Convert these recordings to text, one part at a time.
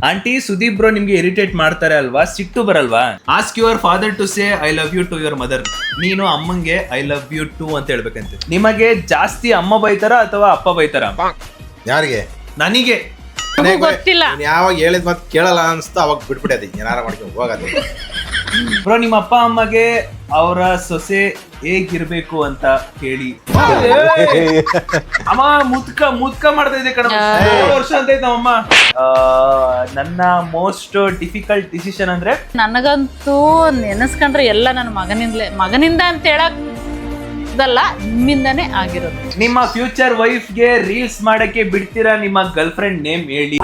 Aunty Sudeep bro ನಿಮ್ಗೆ irritate ಮಾಡ್ತಾರೆ ಅಲ್ವಾ, ಸಿಟ್ಟು ಬರಲ್ವಾ? Ask your father to say I love you to your mother. ನೀನು ಅಮ್ಮಂಗೆ ಐ ಲವ್ ಯು ಟು ಅಂತ ಹೇಳ್ಬೇಕಂತೆ. ನಿಮಗೆ ಜಾಸ್ತಿ ಅಮ್ಮ ಬೈತಾರ ಅಥವಾ ಅಪ್ಪ ಬೈತಾರ? ಯಾರಿಗೆ? ನನಗೆ ಗೊತ್ತಿಲ್ಲ. ಯಾವಾಗ ಹೇಳಿದ್ ಮತ್ತೆ ಕೇಳಲ್ಲ ಅನ್ಸ್ತಾ ಅವಾಗ ಬಿಟ್ಬಿಟ್ಟೆ ಏನಾರ ಮಾಡ್ಕೊಂಡು ಹೋಗೋದು. ಬ್ರೋ ನಿಮ್ಮ ಅಪ್ಪ ಅಮ್ಮಗೆ ಅವರ ಸೊಸೆ ಹೇಗಿರ್ಬೇಕು ಅಂತ ಕೇಳಿ. ಅಮ್ಮ ಮುದ್ಕ ಮಾಡ್ತಾ ಇದೆ ಕಣ, ವರ್ಷ ಅಂತ ಐತೆ ನಮ್ಮಮ್ಮ. ನನ್ನ ಮೋಸ್ಟ್ ಡಿಫಿಕಲ್ಟ್ ಡಿಸಿಷನ್ ಅಂದ್ರೆ, ನನಗಂತೂ ನೆನೆಸ್ಕೊಂಡ್ರೆ ಎಲ್ಲ ನನ್ನ ಮಗನಿಂದ ಅಂತ ಹೇಳಕ್ ಇದಲ್ಲ, ನಿಮ್ಮಿಂದಾನೇ ಆಗಿರೋದು. ನಿಮ್ಮ ಫ್ಯೂಚರ್ ವೈಫ್ಗೆ ರೀಲ್ಸ್ ಮಾಡಕ್ಕೆ ಬಿಡ್ತೀರಾ? ನಿಮ್ಮ ಗರ್ಲ್ ಫ್ರೆಂಡ್ ನೇಮ್ ಹೇಳಿ.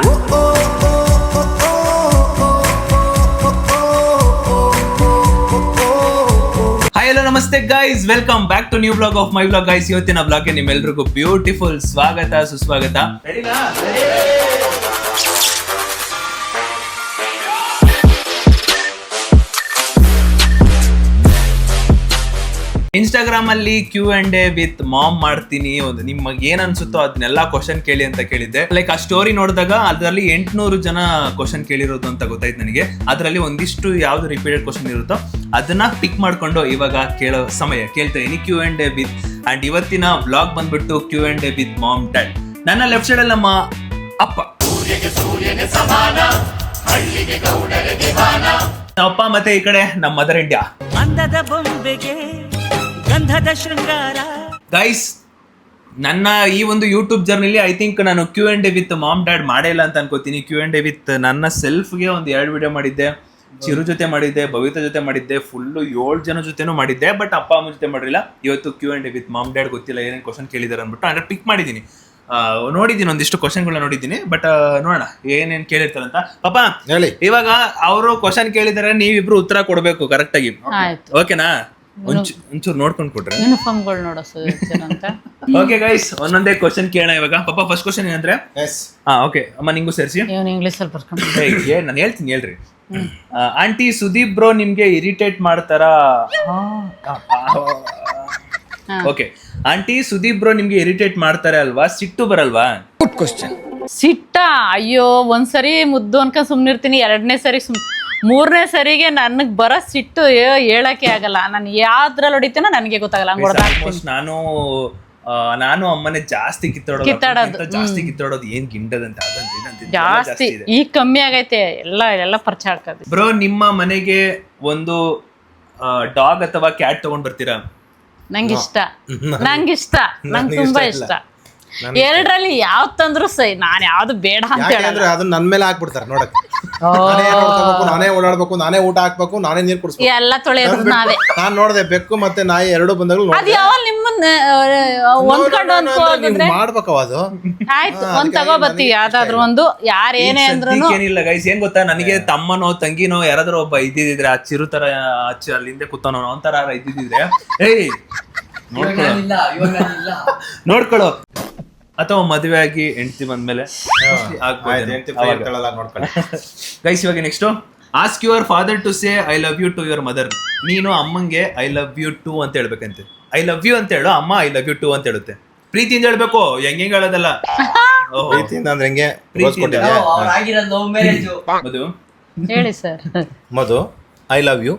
ಹಾಯ್ ಹಲೋ ನಮಸ್ತೆ guys, welcome back to new blog of my blog guys. ಇವತ್ತಿನ ಬ್ಲಾಗ್ಗೆ ನಿಮ್ಮೆಲ್ರಿಗೂ ಬ್ಯೂಟಿಫುಲ್ ಸ್ವಾಗತ ಸುಸ್ವಾಗತ. ಇನ್ಸ್ಟಾಗ್ರಾಮ್ ಅಲ್ಲಿ Q&A ವಿತ್ ಮಾಮ್ ಮಾಡ್ತೀನಿ, ನಿಮಗೆ ಏನ್ ಅನ್ಸುತ್ತೋ ಅದನ್ನೆಲ್ಲ ಕ್ವಶನ್ ಕೇಳಿ ಅಂತ ಕೇಳಿದ್ದೆ. ಲೈಕ್ ಆ ಸ್ಟೋರಿ ನೋಡಿದಾಗ ಅದರಲ್ಲಿ 800 ಜನ ಕ್ವಶನ್ ಕೇಳಿರೋದು ಅಂತ ಗೊತ್ತಾಯ್ತು ನನಗೆ. ಅದರಲ್ಲಿ ಒಂದಿಷ್ಟು ಯಾವ್ದು ರಿಪೀಟೆಡ್ ಕ್ವಶನ್ ಇರುತ್ತೋ ಅದನ್ನ ಪಿಕ್ ಮಾಡ್ಕೊಂಡು ಇವಾಗ ಕೇಳೋ ಸಮಯ ಕೇಳ್ತಾ ಇದೀನಿ. Q&A ವಿತ್ ಅಂಡ್ ಇವತ್ತಿನ ವ್ಲಾಗ್ ಬಂದ್ಬಿಟ್ಟು Q&A ವಿತ್ ಮಾಮ್ ಡ್ಯಾಡ್. ನನ್ನ ಲೆಫ್ಟ್ ಸೈಡ್ ಅಲ್ಲಿ ನಮ್ಮ ಅಪ್ಪ, ಅಪ್ಪ, ಮತ್ತೆ ಈ ಕಡೆ ನಮ್ಮ ಮದರ್ ಇಂಡಿಯಾ. ಅಂದದ ಬೊಂಬೆಗೆ ಗಂಧದ ಶೃಂಗಾರ. ಗೈಸ್, ನನ್ನ ಈ ಒಂದು ಯೂಟ್ಯೂಬ್ ಜರ್ನಿಲಿ ಐ ಥಿಂಕ್ ನಾನು Q&A ವಿತ್ ಮಾಮ್ ಡ್ಯಾಡ್ ಮಾಡೇ ಇಲ್ಲ ಅಂತ ಅನ್ಕೋತೀನಿ. Q&A ವಿತ್ ನನ್ನ ಸೆಲ್ಫ್ಗೆ ಒಂದು 2 ವಿಡಿಯೋ ಮಾಡಿದ್ದೆ. ಚಿರು ಜೊತೆ ಮಾಡಿದ್ದೆ, ಭವಿತಾ ಜೊತೆ ಮಾಡಿದ್ದೆ, ಫುಲ್ಲು 7 ಜನ ಜೊತೆನೂ ಮಾಡಿದ್ದೆ. ಬಟ್ ಅಪ್ಪ ಅಮ್ಮ ಜೊತೆ ಮಾಡಿಲ್ಲ. ಇವತ್ತು Q&A ವಿತ್ ಮಾಮ್ ಡ್ಯಾಡ್ ಗೊತ್ತಿಲ್ಲ ಏನೇನು ಕ್ವಶನ್ ಕೇಳಿದಾರೆ ಅಂದ್ಬಿಟ್ಟು ಅಂದ್ರೆ ಪಿಕ್ ಮಾಡಿದ್ದೀನಿ. ನೋಡಿದ್ದೀನಿ, ಒಂದಿಷ್ಟು ಕ್ವಶನ್ಗಳನ್ನ ನೋಡಿದ್ದೀನಿ. ಬಟ್ ನೋಡೋಣ ಏನೇನು ಕೇಳಿರ್ತಾರಂತ. ಪಾಪ ಹೇಳಿ. ಇವಾಗ ಅವರು ಕ್ವಶನ್ ಕೇಳಿದಾರೆ, ನೀವಿಬ್ರು ಉತ್ತರ ಕೊಡ್ಬೇಕು ಕರೆಕ್ಟ್ ಆಗಿ. ಆಯ್ತು, ಓಕೆನಾ? ಒಂಚೂರು ನೋಡ್ಕೊಂಡು ಕೊಟ್ರೆ. ಯೂನಿಫಾರ್ಮ್ಗಳು ನೋಡೋ ಅಂತ. ಓಕೆ ಗೈಸ್, ಒಂದೊಂದೇ ಕ್ವಶನ್ ಕೇಳೋಣ ಇವಾಗ. ಪಾಪ ಫಸ್ಟ್ ಕ್ವಶನ್ ಏನಂದ್ರೆ, ಓಕೆ ಅಮ್ಮ ನಿಂಗೂ ಸೇರಿಸಿ. ಇವನು ಇಂಗ್ಲೀಷ್ ಅಲ್ಲಿ ಬರ್ಕೊಂಡು ನಾನು ಹೇಳ್ತೀನಿ, ಹೇಳ್ರಿ. ಆಂಟಿ ಸುದೀಪ್ ಬ್ರೋ ನಿಮ್ಗೆ ಇರಿಟೇಟ್ ಮಾಡ್ತಾರಾ? ಓಕೆ, ಆಂಟಿ ಸುದೀಪ್ ಬ್ರೋ ನಿಮ್ಗೆ ಇರಿಟೇಟ್ ಮಾಡ್ತಾರೆ ಅಲ್ವಾ, ಸಿಟ್ಟು ಬರಲ್ವಾ? ಸಿಟ್ಟ? ಅಯ್ಯೋ, ಒಂದ್ಸರಿ ಮುದ್ದು ಅನ್ಕೊಂಡ್ ಸುಮ್ನಿರ್ತೀನಿ, 2ನೇ ಸರಿ 3ನೇ ಸರಿಗೆ ನನಗ್ ಬರೋ ಸಿಟ್ಟು ಹೇಳಕ್ಕೆ ಆಗಲ್ಲ. ನಾನು ಯಾವ್ದ್ರಲ್ಲಿ ಹೊಡಿತೀನೋ ನನಗೆ ಗೊತ್ತಾಗಲ್ಲ. ಆಲ್ಮೋಸ್ಟ್ ನಾನು ಅಮ್ಮನೆ ಜಾಸ್ತಿ ಜಾಸ್ತಿ ಕಿತ್ತಾಡೋದು ಏನ್ ಗಿಂಡದಂತ ಜಾಸ್ತಿ. ಈಗ ಕಮ್ಮಿ ಆಗೈತೆ, ಎಲ್ಲ ಪರಿಚಯ ಹಾಕೋದು. ಬ್ರೋ ನಿಮ್ಮ ಮನೆಗೆ ಒಂದು ಡಾಗ್ ಅಥವಾ ಕ್ಯಾಟ್ ತಗೊಂಡ್ ಬರ್ತೀರಾ? ನಂಗಿಷ್ಟ, ನಂಗೆ ತುಂಬಾ ಇಷ್ಟ. 2ರಲ್ಲಿ ಯಾವ್ದು ತಂದ್ರು ಸೈ, ನಾನ್ ಯಾವ್ದು ಬೇಡ ಅಂತ ಹೇಳಲ್ಲ. ಅದನ್ನ ನನ್ ಮೇಲೆ ಹಾಕ್ಬಿಡ್ತಾರೆ ನೋಡಕ್. ನಾನೇ ಓಡಾಡ್ಬೇಕು, ನಾನೇ ಊಟ ಹಾಕ್ಬೇಕು, ನಾನೇ ನೀರ್ ಕುಡಿಸ್ಬೇಕು, ಎಲ್ಲ ತೊಳೆಯೋದು ನಾವೇ. ನಾನ್ ನೋಡ್ದೆ ಬೆಕ್ಕು ಮತ್ತೆ ನಾಯಿ 2 ಬಂದಾಗಲೂ ಅದ್ ಯಾವ ನಿಮ್ಮನ್ನ ಹೊಂದ್ಕೊಂಡು ಹೊಂದ್ಕೋದ್ರೆ ಮಾಡ್ಬೇಕವ ಅದು. ಆಯ್ತು, ಒಂದ್ ತಗೋ ಬರ್ತೀವಿ ಯಾವ್ದಾದ್ರು ಒಂದು. ಯಾರೇನೇ ಅಂದ್ರೂ ಏನಿಲ್ಲ ಗೈಸ್, ಏನ್ ಗೊತ್ತಾ, ನನಗೆ ತಮ್ಮನೋ ತಂಗಿನೋ ಯಾರಾದ್ರೂ ಒಬ್ಬ ಇದ್ದಿದ್ರೆ, ಆ ಚಿರು ತರ ಅಲ್ಲಿ ಹಿಂದೆ ಕೂತಾನೋ ಒಂಥರ ಇದ್ದಿದ್ರೆ, ಏಯ್ ನೋಡ್ಕೊಳ್ಳೋ, ಅಥವಾ ಮದುವೆ ಆಗಿ ಹೆಂಡತಿ ಬಂದ್ಮೇಲೆ ಗೈಸ್. ಇವಾಗ next, ask your father to say I love you to your mother. ನೀನು ಅಮ್ಮಂಗೆ ಐ ಲವ್ ಯು ಟು ಅಂತ ಹೇಳ್ಬೇಕಂತೆ. ಐ ಲವ್ ಯು ಅಂತ ಹೇಳು, ಅಮ್ಮ ಐ ಲವ್ ಯು ಟು ಅಂತ ಹೇಳುತ್ತೆ. ಪ್ರೀತಿಯಿಂದ ಹೇಳ್ಬೇಕು, ಹೆಂಗೆ ಹೇಳೋದಲ್ಲ. ಪ್ರೀತಿಯಿಂದ ಅಂದ್ರೆ ಹೆಂಗೆ? ಮಧು ಹೇಳಿ sir. Madhu, I love you.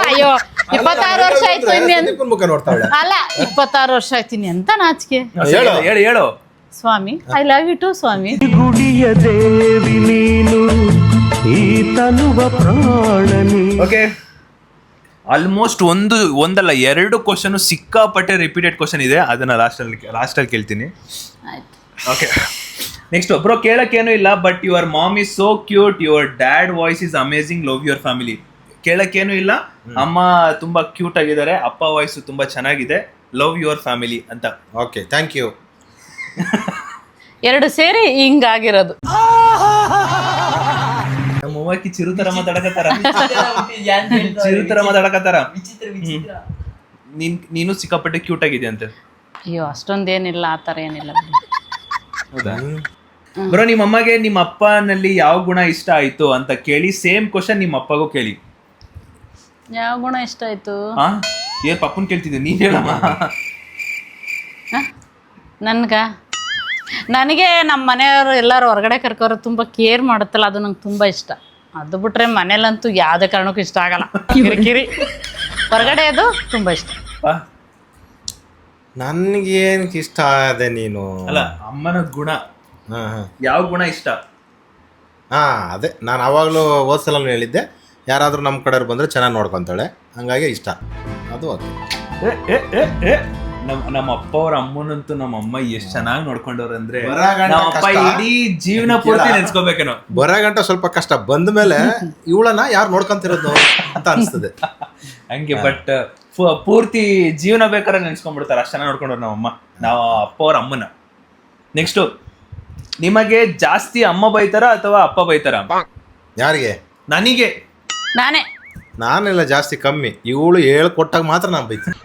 ಅಯ್ಯೋ, 26 ವರ್ಷ ಆಯ್ತು ಮುಖ ನೋಡ್ತಾಳೆ. ಅಲ್ಲ, 26 ವರ್ಷ ಆಯ್ತೀನಿ ಅಂತ ನಾಚಿಕೆ. ಹೇಳು ಸ್ವಾಮಿ, ಐ ಲವ್ ಯು ಟು ಸ್ವಾಮಿ. ಗುಡಿಯ ದೇವಿ ನೀನು, ಈ ತನುವ ಪ್ರಾಣನಿ. ಓಕೆ, ಆಲ್ಮೋಸ್ಟ್ ಒಂದಲ್ಲ 2 ಕ್ವಶನ್ ಸಿಕ್ಕಾಪಟ್ಟೆ ರಿಪೀಟೆಡ್ ಕ್ವಶನ್ ಇದೆ. ಅದನ್ನ ಲಾಸ್ಟಲ್ಲಿ ಕೇಳ್ತೀನಿ. Okay, next. ಬ್ರೋ ಕೇಳಕ್ಕೇನು ಇಲ್ಲ, but your mom is so cute, your dad voice is amazing, love your family. ಕೇಳಕ್ಕೇನು ಇಲ್ಲ, ಅಮ್ಮ ತುಂಬಾ ಕ್ಯೂಟ್ ಆಗಿದ್ದಾರೆ, ಅಪ್ಪ ವಾಯ್ಸ್ ತುಂಬಾ ಚೆನ್ನಾಗಿದೆ, ಲವ್ ಯುವರ್ ಫ್ಯಾಮಿಲಿ ಅಂತ. Okay, thank you. 2 ಸೇರಿ ಹಿಂಗಾಗಿರೋದು. ನಮ್ಮ ಅವ್ವಕ್ಕಿ ಚಿರುತರ ಮಾತಾಡಕತ್ತಾರ. ನೀನು ಸಿಕ್ಕಾಪಟ್ಟೆ ಕ್ಯೂಟ್ ಆಗಿದೆ ಅಂತ. ಅಯ್ಯೋ, ಅಷ್ಟೊಂದೇನಿಲ್ಲ, ಆ ಥರ ಏನಿಲ್ಲ. ಹೌದಾ ಬ್ರೋ? ನಿಮ್ಮ ಅಮ್ಮಗೆ ನಿಮ್ಮ ಅಪ್ಪನಲ್ಲಿ ಯಾವ ಗುಣ ಇಷ್ಟ ಆಯ್ತು ಅಂತ ಕೇಳಿ. ಸೇಮ್ ಕ್ವಶನ್ ನಿಮ್ಮ ಅಪ್ಪಗೂ ಕೇಳಿ. ಯಾವ ಗುಣ ಇಷ್ಟ ಆಯ್ತು? ಏನ್ ಪಪ್ಪನ್ ಕೇಳ್ತಿದ್ದೆ, ನೀನ್ ಹೇಳಮ್ಮ. ನನಗೆ ನಮ್ಮ ಮನೆಯವರು ಎಲ್ಲರೂ ಹೊರಗಡೆ ಕರ್ಕೋರು ತುಂಬ ಕೇರ್ ಮಾಡುತ್ತಲ್ಲ, ಅದು ನಂಗೆ ತುಂಬ ಇಷ್ಟ. ಅದು ಬಿಟ್ರೆ ಮನೇಲಂತೂ ಯಾವುದೇ ಕಾರಣಕ್ಕೂ ಇಷ್ಟ ಆಗಲ್ಲ, ಕಿರಿಕಿರಿ. ಹೊರಗಡೆ ಅದು ತುಂಬ ಇಷ್ಟ. ನನ್ಗೇನಕ್ಕೆ ಇಷ್ಟ ಆದೆ ನೀನು? ಅಲ್ಲ, ಅಮ್ಮನ ಗುಣ, ಯಾವ ಗುಣ ಇಷ್ಟ? ಅದೇ ನಾನು ಅವಾಗಲೂ ಹೋದ್ಸಲ ಹೇಳಿದ್ದೆ, ಯಾರಾದರೂ ನಮ್ಮ ಕಡೆಯವ್ರು ಬಂದರೆ ಚೆನ್ನಾಗಿ ನೋಡ್ಕೊತಾಳೆ, ಹಂಗಾಗಿ ಇಷ್ಟ. ಅದು ಓಕೆ. ನಮ್ಮ ಅಪ್ಪ ಅವ್ರ ಅಮ್ಮನಂತೂ ನಮ್ಮ ಅಮ್ಮ ಎಷ್ಟ್ ಚೆನ್ನಾಗಿ ನೋಡ್ಕೊಂಡವ್ರಂದ್ರೆ ಬರಗಂಟ ನಮ್ಮ ಅಪ್ಪ ಕಷ್ಟ. ಇಡೀ ಜೀವನ ಪೂರ್ತಿ ನೆನ್ಸ್ಕೋಬೇಕೇನೋ. ಬರೋ ಗಂಟ ಸ್ವಲ್ಪ ಕಷ್ಟ, ಬಂದ ಮೇಲೆ ಇವಳನ್ನ ಯಾರು ನೋಡ್ಕೊಂತಿರೋದು ಅಂತ ಅನಿಸ್ತದೆ. ಹಂಗೆ ಬಟ್ ಪೂರ್ತಿ ಜೀವನ ಬೇಕಾದ್ರೆ ನೆನ್ಸ್ಕೊಂಡ್ಬಿಡ್ತಾರೆ, ಅಷ್ಟು ಚೆನ್ನಾಗಿ ನೋಡ್ಕೊಂಡವ್ರು ನಮ್ಮಮ್ಮ, ನಾವು ಅಪ್ಪ ಅವ್ರ ಅಮ್ಮನ. ನೆಕ್ಸ್ಟ್, ನಿಮಗೆ ಜಾಸ್ತಿ ಅಮ್ಮ ಬೈತಾರ ಅಥವಾ ಅಪ್ಪ ಬೈತಾರ? ಯಾರಿಗೆ? ನನಗೆ. ನಾನೆಲ್ಲ ಜಾಸ್ತಿ ಕಮ್ಮಿ, ಇವಳು ಹೇಳ್ಕೊಟ್ಟಾಗ ಮಾತ್ರ ನಾನು ಬೈತೀನಿ.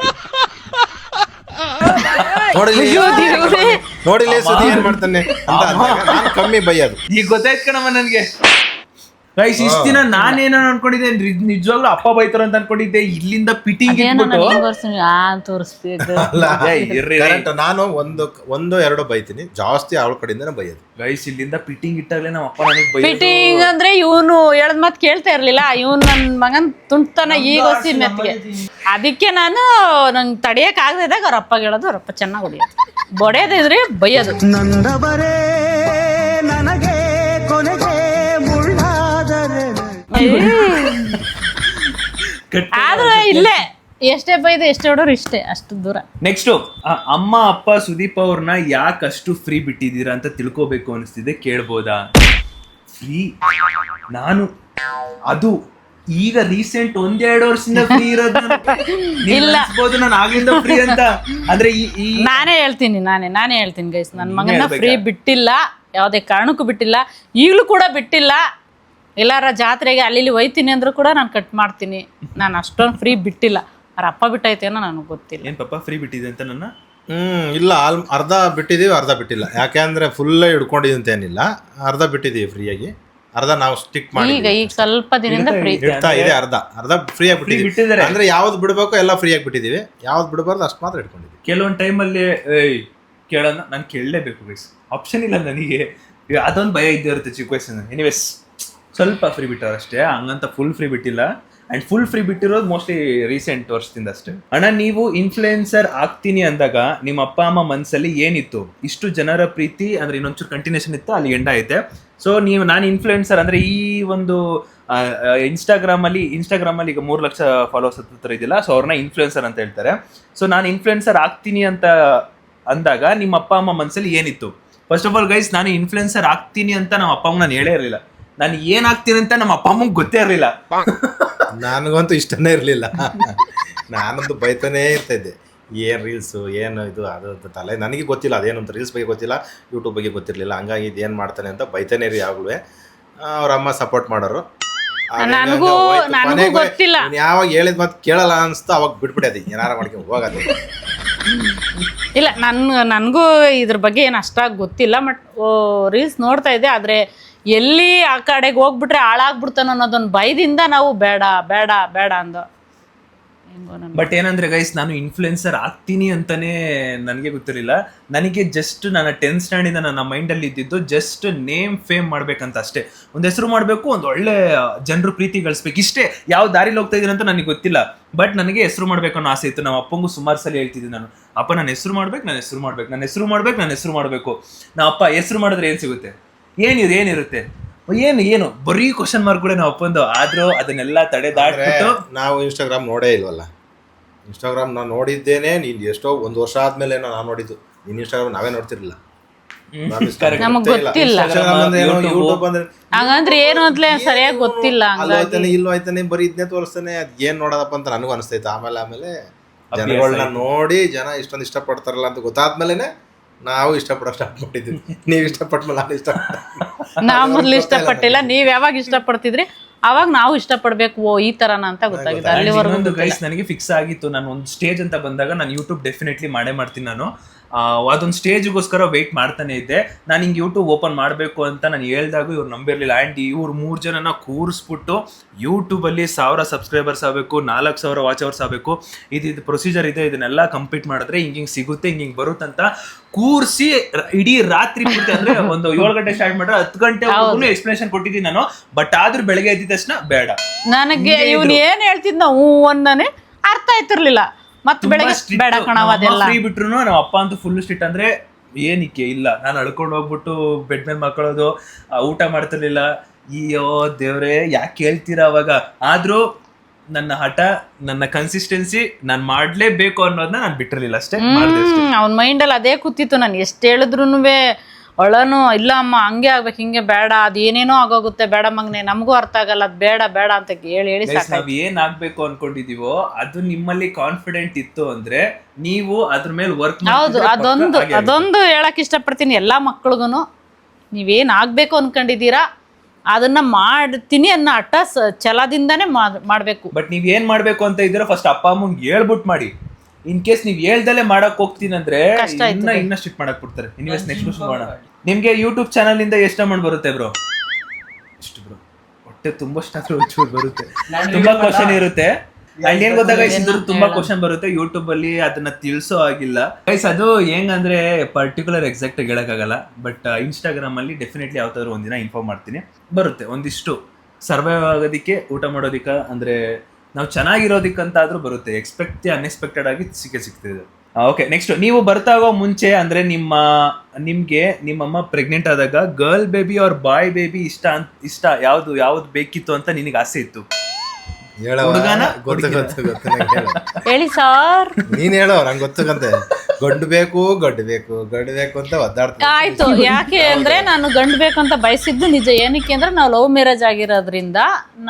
ನೋಡಿಲ್ಲ ಸುದ್ದಿ ಏನ್ ಮಾಡ್ತಾನೆ ಅಂತ ಅಂದಾಗ ನಾನು ಕಮ್ಮಿ ಬೈಯೋದು. ಈಗ ಗೊತ್ತಾಯ್ತು ಕಣಮ್ಮ ನನ್ಗೆ. ಗೈಸ್, ಇಷ್ಟ ದಿನ ನಾನೇನೋ ಅನ್ಕೊಂಡಿದ್ದೆ, ನಿಜವಾಗ್ಲೂ ಅಪ್ಪ ಬೈತಾರ ಅಂತ ಅನ್ಕೊಂಡಿದ್ದೆ. ಇಲ್ಲಿಂದ ಪಿಟಿಂಗ್ ತೋರಿಸ್ಬೇಕು. ಕರೆಕ್ಟ್, ನಾನು ಒಂದು ಎರಡು ಬೈತೀನಿ, ಜಾಸ್ತಿ ಅವಳ ಕಡೆಯಿಂದನೇ ಬೈಯೋದು. ಗೈಸ್, ಇಲ್ಲಿಂದ ಪಿಟಿಂಗ್ ಇಟ್ಟಾಗ್ಲೇ ನಮ್ಮ ಅಪ್ಪ ನನಗೆ ಫಿಟ್ಟಿಂಗ್ ಅಂದ್ರೆ ಇವನು ಹೇಳದ್ ಮಾತು ಕೇಳ್ತಾ ಇರ್ಲಿಲ್ಲ. ಇವನು ನನ್ನ ಮಗನ್ ತುಂಟ್ತಾನ ಈಗ ಹೊಸಿ ಮೆತ್ತಿಗೆ. ಅದಕ್ಕೆ ನಂಗೆ ತಡಿಯಕ್ ಆಗದಿದ್ದಾಗ ಅವ್ರ ಅಪ್ಪ ಹೇಳೋದು, ಅವ್ರ ಅಪ್ಪ ಚೆನ್ನಾಗಿ ಹೊಡಿಯೋದು. ಬಡಿಯೋದಿದ್ರೆ ಬೈಯೋದು. ನಂದವರೇ ನನಗೆ ಕೊನೆಗೆ ಮುಳ್ಳಾದರೆ ಆದ್ರೆ ಇಲ್ಲೇ ಎಷ್ಟೇ ಬೈದು ಎಷ್ಟೇ ಹೊಡೋರು ಇಷ್ಟೇ, ಅಷ್ಟು ದೂರ. ನೆಕ್ಸ್ಟ್, ಅಮ್ಮ ಅಪ್ಪ ಸುದೀಪ್ ಅವ್ರನ್ನ ಯಾಕಷ್ಟು ಫ್ರೀ ಬಿಟ್ಟಿದ್ದೀರಾ ಅಂತ ತಿಳ್ಕೋಬೇಕು ಅನಿಸ್ತಿದೆ, ಕೇಳ್ಬೋದಾ? ಫ್ರೀ ನಾನು ಅದು ಈಗ ರೀಸೆಂಟ್ 1-2 ವರ್ಷದಿಂದ ಫ್ರೀ ಇರೋದು. ನಾನು ಆಗ್ಲಿಂದ ಫ್ರೀ ಅಂತ ಅಂದ್ರೆ ನಾನೇ ಹೇಳ್ತೀನಿ ಗೈಸ್, ನನ್ನ ಮಗನ ಫ್ರೀ ಬಿಟ್ಟಿಲ್ಲ, ಯಾವುದೇ ಕಾರಣಕ್ಕೂ ಬಿಟ್ಟಿಲ್ಲ, ಈಗಲೂ ಕೂಡ ಬಿಟ್ಟಿಲ್ಲ. ಎಲ್ಲಾರ ಜಾತ್ರೆಗೆ ಅಲ್ಲಿ ಒಯ್ತೀನಿ ಅಂದ್ರೂ ಕೂಡ ನಾನು ಕಟ್ ಮಾಡ್ತೀನಿ. ನಾನು ಅಷ್ಟೊಂದು ಫ್ರೀ ಬಿಟ್ಟಿಲ್ಲ. ಅವ್ರ ಅಪ್ಪ ಬಿಟ್ಟೈತೇನೋ ನನಗೆ ಗೊತ್ತಿಲ್ಲ. ಏನ್ ಪಾಪ ಫ್ರೀ ಬಿಟ್ಟಿದೆ ಅಂತ ನನ್ನ? ಇಲ್ಲ, ಅರ್ಧ ಬಿಟ್ಟಿದೀವಿ, ಅರ್ಧ ಬಿಟ್ಟಿಲ್ಲ. ಯಾಕೆಂದ್ರೆ ಫುಲ್ ಹಿಡ್ಕೊಂಡಿದ್ದು ಅಂತ ಏನಿಲ್ಲ, ಅರ್ಧ ಬಿಟ್ಟಿದೀವಿ ಫ್ರೀಯಾಗಿ, ಅರ್ಧ ನಾವು ಸ್ಟಿಕ್ ಮಾಡಿ. ಈಗ ಸ್ವಲ್ಪ ದಿನದಿಂದ ಫ್ರೀ ಇಡ್ತಾ ಇದೆ, ಅರ್ಧ ಫ್ರೀ ಆಗಿ ಬಿಟ್ಟಿದ್ದೀವಿ. ಅಂದ್ರೆ ಯಾವ್ದು ಬಿಡ್ಬೇಕು ಎಲ್ಲ ಫ್ರೀ ಆಗಿ ಬಿಟ್ಟಿದೀವಿ, ಯಾವ್ದು ಬಿಡಬಾರ್ದು ಅಷ್ಟು ಮಾತ್ರ ಇಟ್ಕೊಂಡಿದ್ವಿ. ಕೆಲವೊಂದು ಟೈಮಲ್ಲಿ ಕೇಳೋಣ, ನಾನು ಕೇಳಲೇಬೇಕು ಗೈಸ್, ಆಪ್ಷನ್ ಇಲ್ಲ ನನಗೆ. ಅದೊಂದು ಭಯ ಇದ್ದೇ ಇರುತ್ತೆ ಚಿಕ್ಕ ವಯಸ್ಸಿನ. ಎನಿವೇಸ್, ಸ್ವಲ್ಪ ಫ್ರೀ ಬಿಟ್ಟಾರ ಅಷ್ಟೇ, ಹಂಗಂತ ಫುಲ್ ಫ್ರೀ ಬಿಟ್ಟಿಲ್ಲ. ಅಂಡ್ ಫುಲ್ ಫ್ರೀ ಬಿಟ್ಟಿರೋದು ಮೋಸ್ಟ್ಲಿ ರೀಸೆಂಟ್ ವರ್ಷದಿಂದ ಅಷ್ಟೇ. ಅಣ್ಣ, ನೀವು ಇನ್ಫ್ಲುಯೆನ್ಸರ್ ಆಗ್ತೀನಿ ಅಂದಾಗ ನಿಮ್ಮ ಅಪ್ಪ ಅಮ್ಮ ಮನಸ್ಸಲ್ಲಿ ಏನಿತ್ತು? ಇಷ್ಟು ಜನರ ಪ್ರೀತಿ ಅಂದ್ರೆ ಇನ್ನೊಂಚೂರು ಕಂಟಿನ್ಯೂಷನ್ ಇತ್ತು, ಅಲ್ಲಿ ಎಂಡ ಐತೆ. ಸೊ ನಾನು ಇನ್ಫ್ಲುಯೆನ್ಸರ್ ಅಂದ್ರೆ ಈ ಒಂದು ಇನ್ಸ್ಟಾಗ್ರಾಮಲ್ಲಿ ಈಗ 3 ಲಕ್ಷ ಫಾಲೋವರ್ಸ್ ಹತ್ರ ಇದೆಯಲ್ಲ, ಸೊ ಅವ್ರನ್ನ ಇನ್ಫ್ಲುಯೆನ್ಸರ್ ಅಂತ ಹೇಳ್ತಾರೆ. ಸೊ ನಾನು ಇನ್ಫ್ಲುಯೆನ್ಸರ್ ಆಗ್ತೀನಿ ಅಂತ ಅಂದಾಗ ನಿಮ್ಮ ಅಪ್ಪ ಅಮ್ಮ ಮನಸ್ಸಲ್ಲಿ ಏನಿತ್ತು? ಫಸ್ಟ್ ಆಫ್ ಆಲ್ ಗೈಸ್, ನಾನು ಇನ್ಫ್ಲುಯೆನ್ಸರ್ ಆಗ್ತೀನಿ ಅಂತ ನಮ್ಮ ಅಪ್ಪ ಅಮ್ಮ ನಾನು ಹೇಳೇ ಇರಲಿಲ್ಲ. ನಾನು ಏನಾಗ್ತೀನಿ ಅಂತ ನಮ್ಮ ಅಪ್ಪ ಅಮ್ಮಂಗೆ ಗೊತ್ತೇ ಇರಲಿಲ್ಲ. ನನಗಂತೂ ಇಷ್ಟನೇ ಇರಲಿಲ್ಲ. ನಾನಂತೂ ಬೈತಾನೇ ಇರ್ತಾಯಿದ್ದೆ, ಏನು ರೀಲ್ಸು ಏನು ಇದು ಅದು ತಲೆ ನನಗೆ ಗೊತ್ತಿಲ್ಲ, ಅದೇನು ಅಂತ ರೀಲ್ಸ್ ಬಗ್ಗೆ ಗೊತ್ತಿಲ್ಲ, ಯೂಟ್ಯೂಬ್ ಬಗ್ಗೆ ಗೊತ್ತಿರಲಿಲ್ಲ. ಹಂಗಾಗಿ ಇದೇನು ಮಾಡ್ತಾನೆ ಅಂತ ಬೈತಾನೆ ಇರಿ ಯಾವಾಗಲೂ. ಅವ್ರ ಅಮ್ಮ ಸಪೋರ್ಟ್ ಮಾಡೋರು. ಗೊತ್ತಿಲ್ಲ, ಯಾವಾಗ ಹೇಳಿದ ಮತ್ತೆ ಕೇಳಲ್ಲ ಅನಿಸ್ತಾ ಅವಾಗ ಬಿಟ್ಬಿಡೋದು, ಏನಾರ ಮಾಡ್ಕೊಂಡು ಹೋಗೋದು. ಇಲ್ಲ, ನನಗೂ ಇದ್ರ ಬಗ್ಗೆ ಏನು ಅಷ್ಟಾಗಿ ಗೊತ್ತಿಲ್ಲ. ಬಟ್ ರೀಲ್ಸ್ ನೋಡ್ತಾ ಇದ್ದೆ, ಆದರೆ ಎಲ್ಲಿ ಆ ಕಡೆಗೆ ಹೋಗ್ಬಿಟ್ರೆ ಹಾಳಾಗ್ಬಿಡ್ತಾನೋ ಅನ್ನೋದೊಂದು ಭಯದಿಂದ ನಾವು ಬೇಡ ಬೇಡ ಬೇಡ ಅಂದು. ಬಟ್ ಏನಂದ್ರೆ ಗೈಸ್, ನಾನು ಇನ್ಫ್ಲುಯೆನ್ಸರ್ ಆಗ್ತೀನಿ ಅಂತಾನೆ ನನಗೆ ಗೊತ್ತಿರಲಿಲ್ಲ. ನನಗೆ ಜಸ್ಟ್ ನನ್ನ 10th ಸ್ಟ್ಯಾಂಡಿಂದ ನನ್ನ ಮೈಂಡಲ್ಲಿ ಇದ್ದಿದ್ದು ಜಸ್ಟ್ ನೇಮ್ ಫೇಮ್ ಮಾಡ್ಬೇಕಂತ ಅಷ್ಟೇ. ಒಂದು ಹೆಸರು ಮಾಡಬೇಕು, ಒಂದು ಒಳ್ಳೆ ಜನರು ಪ್ರೀತಿ ಗಳಿಸ್ಬೇಕು, ಇಷ್ಟೇ. ಯಾವ ದಾರಿಲಿ ಹೋಗ್ತಾ ಇದ್ದೀನಿ ಅಂತ ನನಗೆ ಗೊತ್ತಿಲ್ಲ. ಬಟ್ ನನಗೆ ಹೆಸರು ಮಾಡ್ಬೇಕು ಅನ್ನೋ ಆಸೆ ಇತ್ತು. ನಮ್ಮ ಅಪ್ಪಂಗೂ ಸುಮಾರು ಸಲ ಹೇಳ್ತಿದ್ದೆ ನಾನು, ಅಪ್ಪ ನಾನು ಹೆಸರು ಮಾಡ್ಬೇಕು, ನಾನು ಹೆಸರು ಮಾಡಬೇಕು. ನಮ್ಮ ಅಪ್ಪ ಹೆಸರು ಮಾಡಿದ್ರೆ ಏನು ಸಿಗುತ್ತೆ, ಏನಿರುತ್ತೆ, ಏನು ಬರೀ ಕ್ವಶನ್ ಮಾರ್ಕ್ ಕೂಡ ನಾವು ಅಪ್ಪಂದು. ಆದ್ರೂ ಅದನ್ನೆಲ್ಲ ತಡೆದಾಡ್ಬಿಟ್ಟು ನಾವು ಇನ್ಸ್ಟಾಗ್ರಾಮ್ ನೋಡೇ ಇಲ್ವಲ್ಲ. ಇನ್ಸ್ಟಾಗ್ರಾಮ್ ನಾನು ನೋಡಿದ್ದೇನೆ, ನೀನು ಎಷ್ಟೋ 1 ವರ್ಷ ಆದ್ಮೇಲೆ ನಾನು ನೋಡಿದ್ದು. ನೀನು ಇನ್ಸ್ಟಾಗ್ರಾಮ್ ನಾವೇ ನೋಡ್ತಿರ್ಲಿಲ್ಲ, ನಮಗ್ ಗೊತ್ತಿಲ್ಲ. ಹಾಗಂದ್ರೆ ಏನು ಅಂತಲೇ ಸರಿಯಾಗಿ ಗೊತ್ತಿಲ್ಲ. ಇಲ್ಲೋ ಆಯ್ತಾನೆ ಬರೀ ಇದನ್ನೇ ತೋರಿಸ್ತಾನೆ, ಅದ್ ಏನ್ ನೋಡೋದಪ್ಪ ಅಂತ ನನಗೂ ಅನಿಸ್ತೈತೆ. ಆಮೇಲೆ ಜನಗಳನ್ನ ನೋಡಿ ಜನ ಇಷ್ಟೊಂದು ಇಷ್ಟಪಡ್ತಾರಲ್ಲ ಅಂತ ಗೊತ್ತಾದ್ಮೇಲೆ ನಾವು ಇಷ್ಟಪಡೋ ಸ್ಟಾರ್ಟ್ ಮಾಡಿದ್ವಿ. ನೀವು ಇಷ್ಟಪಟ್ಮೇಲೆ ನಾವು ಮೊದಲು ಇಷ್ಟಪಟ್ಟಿಲ್ಲ, ನೀವ್ ಯಾವಾಗ ಇಷ್ಟಪಡ್ತಿದ್ರಿ ಅವಾಗ ನಾವು ಇಷ್ಟಪಡ್ಬೇಕು, ಓ ಈ ತರನ ಅಂತ ಗೊತ್ತಾಗಿದೆ. ಅಲ್ಲಿವರೆಗೂ ಗೈಸ್ ನನಗೆ ಫಿಕ್ಸ್ ಆಗಿತ್ತು, ನಾನು ಒಂದು ಸ್ಟೇಜ್ ಅಂತ ಬಂದಾಗ ನಾನು ಯೂಟ್ಯೂಬ್ ಡೆಫಿನೆಟ್ಲಿ ಮಾಡೇ ಮಾಡ್ತೀನಿ. ನಾನು ಅದೊಂದು ಸ್ಟೇಜ್ಗೋಸ್ಕರ ವೆಯ್ಟ್ ಮಾಡ್ತಾನೆ ಇದ್ದೆ. ನಾನು ಹಿಂಗೆ ಯೂಟ್ಯೂಬ್ ಓಪನ್ ಮಾಡಬೇಕು ಅಂತ ನಾನು ಹೇಳ್ದಾಗ ಇವ್ರು ನಂಬಿರಲಿಲ್ಲ. ಆ್ಯಂಡ್ ಇವ್ರು 3 ಜನನ ಕೂರಿಸ್ಬಿಟ್ಟು ಯೂಟ್ಯೂಬಲ್ಲಿ 1000 ಸಬ್ಸ್ಕ್ರೈಬರ್ಸ್ ಆಗಬೇಕು, 4000 ವಾಚ್ ಅವರ್ಸ್ ಆಗಬೇಕು, ಇದು ಪ್ರೊಸೀಜರ್ ಇದೆ, ಇದನ್ನೆಲ್ಲ ಕಂಪ್ಲೀಟ್ ಮಾಡಿದ್ರೆ ಹಿಂಗೆ ಸಿಗುತ್ತೆ, ಹಿಂಗೆ ಬರುತ್ತಂತ ಕೂರಿಸಿ ಇಡೀ ರಾತ್ರಿ ಪೂರ್ತಿ ಅಂದ್ರೆ ಒಂದು 7 ಗಂಟೆ ಸ್ಟಾರ್ಟ್ ಮಾಡ್ರೆ 10 ಗಂಟೆ ಎಕ್ಸ್ಪ್ಲನೇಷನ್ ಕೊಟ್ಟಿದ್ದೀನಿ ನಾನು. ಬಟ್ ಆದ್ರೂ ಬೆಳಗ್ಗೆ ಎದ್ದ ತಕ್ಷಣ ಬೇಡ, ನನಗೆ ಇವ್ನು ಏನ್ ಹೇಳ್ತಿದ್ನ ಒಂದನೇ ಅರ್ಥ ಆಯ್ತಿರ್ಲಿಲ್ಲ. ಮತ್ತೆ ಬೆಳಗ್ಗೆ ಬೇಡ ಕಣವ ಅದೆಲ್ಲ ಫ್ರೀ ಬಿಟ್ರು ನಮ್ಮ ಅಪ್ಪ ಅಂತೂ ಫುಲ್ ಸ್ಟ್ರಿಕ್ಟ್. ಅಂದ್ರೆ ಏನಕ್ಕೆ ಇಲ್ಲ, ನಾನು ಅಳ್ಕೊಂಡು ಹೋಗ್ಬಿಟ್ಟು ಬೆಡ್ ಮೇಲೆ ಮಕ್ಕಳೋದು, ಊಟ ಮಾಡ್ತಿರ್ಲಿಲ್ಲ. ಅಯ್ಯೋ ದೇವ್ರೆ ಯಾಕೆ ಹೇಳ್ತೀರಾ ಅವಾಗ. ಆದ್ರೂ ನನ್ನ ಹಠ, ನನ್ನ ಕನ್ಸಿಸ್ಟೆನ್ಸಿ, ನಾನು ಮಾಡ್ಲೇಬೇಕು ಅನ್ನೋದನ್ನ ನಾನು ಬಿಟ್ಟಿರ್ಲಿಲ್ಲ ಅಷ್ಟೇ. ಅವ್ನ ಮೈಂಡಲ್ಲಿ ಅದೇ ಕೂತಿತ್ತು. ನಾನು ಎಷ್ಟು ಹೇಳಿದ್ರುನುವೆ ಅವಳನು ಇಲ್ಲ ಅಮ್ಮ ಹಂಗೆ ಆಗ್ಬೇಕು, ಹಿಂಗೆ ಬೇಡ, ಅದು ಏನೇನೋ ಆಗೋಗುತ್ತೆ, ಬೇಡ ಮಗನೆ, ನಮಗೂ ಅರ್ಥ ಆಗಲ್ಲ, ಅದು ಬೇಡ ಬೇಡ ಅಂತ ಹೇಳಿ ನಾವ್ ಏನ್ ಆಗ್ಬೇಕು ಅನ್ಕೊಂಡಿದೀವೋ ಅದು ನಿಮ್ಮಲ್ಲಿ ಕಾನ್ಫಿಡೆಂಟ್ ಇತ್ತು ಅಂದ್ರೆ ನೀವು ಅದ್ರ ಮೇಲೆ ವರ್ಕ್. ಹೌದು, ಅದೊಂದು ಹೇಳಕ್ ಇಷ್ಟಪಡ್ತೀನಿ ಎಲ್ಲಾ ಮಕ್ಳಿಗೂ. ನೀವೇನ್ ಆಗ್ಬೇಕು ಅನ್ಕೊಂಡಿದೀರಾ ಅದನ್ನ ಮಾಡ್ತೀನಿ ಅನ್ನೋ ಹಠ ಛಲದಿಂದಾನೇ ಮಾಡ್ಬೇಕು. ಬಟ್ ನೀವ್ ಏನ್ ಮಾಡ್ಬೇಕು ಅಂತ ಇದ್ರೆ ಫಸ್ಟ್ ಅಪ್ಪ ಅಮ್ಮಂಗೆ ಹೇಳ್ಬಿಟ್ಟು ಮಾಡಿ. ಇನ್ ಕೇಸ್ ನೀವ್ ಹೇಳ್ದಲ್ಲೇ ಮಾಡಕ್ ಹೋಗ್ತೀನಿ ಅಂದ್ರೆ ಇನ್ನ ಸ್ಟ್ರಿಕ್ಟ್ ಮಾಡಕ್ ಬಿಡ್ತಾರೆ. ಇನ್ವೆಸ್ಟ್ ನೆಕ್ಸ್ಟ್ ಮಾಡೋಣ. ನಿಮ್ಗೆ ಯೂಟ್ಯೂಬ್ ಚಾನಲ್ ಇಂದ ಎಷ್ಟು ಅಮೌಂಟ್ ಬರುತ್ತೆ ಬ್ರೋ? ಎಷ್ಟು ಬ್ರೋ? ಹೊಟ್ಟೆ ತುಂಬಾ ಬರುತ್ತೆ, ತುಂಬಾ ಕ್ವಶನ್ ಇರುತ್ತೆ. ಅಂಡ್ ಏನ್ ಗೊತ್ತಾ ಗೈಸ್, ಇದ್ರ ತುಂಬಾ ಕ್ವಶನ್ ಬರುತ್ತೆ ಯೂಟ್ಯೂಬ್ ಅಲ್ಲಿ, ಅದನ್ನ ತಿಳ್ಸೋ ಆಗಿಲ್ಲ ಗೈಸ್. ಅದು ಹೆಂಗಂದ್ರೆ ಪರ್ಟಿಕ್ಯುಲರ್ ಎಕ್ಸಾಕ್ಟ್ ಆಗಿ ಹೇಳಕ್ಕಾಗಲ್ಲ. ಬಟ್ ಇನ್ಸ್ಟಾಗ್ರಾಮ್ ಅಲ್ಲಿ ಡೆಫಿನೆಟ್ಲಿ ಯಾವ್ದಾದ್ರು ಒಂದಿನ ಇನ್ಫಾರ್ಮ್ ಮಾಡ್ತೀನಿ. ಬರುತ್ತೆ ಒಂದಿಷ್ಟು ಸರ್ವೈವ್ ಆಗೋದಿಕ್ಕೆ, ಊಟ ಮಾಡೋದಿಕ್ಕ, ಅಂದ್ರೆ ನಾವು ಚೆನ್ನಾಗಿರೋದಕ್ಕಂತಾದ್ರೂ ಬರುತ್ತೆ. ಎಕ್ಸ್ಪೆಕ್ಟ್ ಅನ್ಎಕ್ಸ್ಪೆಕ್ಟೆಡ್ ಆಗಿ ಸಿಗ್ತಿದೆ. ಓಕೆ, ನೆಕ್ಸ್ಟ್, ನೀವು ಬರ್ತಾಗೋ ಮುಂಚೆ ಅಂದ್ರೆ ನಿಮ್ಗೆ ನಿಮ್ಮಮ್ಮ ಪ್ರೆಗ್ನೆಂಟ್ ಆದಾಗ ಗರ್ಲ್ ಬೇಬಿ ಅವ್ರ ಬಾಯ್ ಬೇಬಿ ಇಷ್ಟ ಯಾವ್ದು ಬೇಕಿತ್ತು ಅಂತ ನಿನಗೆ ಆಸೆ ಇತ್ತು? ಹೇಳಿ ಸರ್, ನೀನ್ ಹೇಳೋ, ನಂಗೆ ಗೊತ್ತಂತೆ. ಗಂಡು ಬೇಕು ಅಂತ ಒದ್ದಾಡ್ತೀನಿ. ಆಯ್ತು, ಯಾಕೆ ಅಂದ್ರೆ ನಾನು ಗಂಡು ಬೇಕು ಅಂತ ಬಯಸಿದ್ದು ನಿಜ. ಏನಕ್ಕೆ ಅಂದ್ರೆ ನಾವು ಲವ್ ಮ್ಯಾರೇಜ್ ಆಗಿರೋದ್ರಿಂದ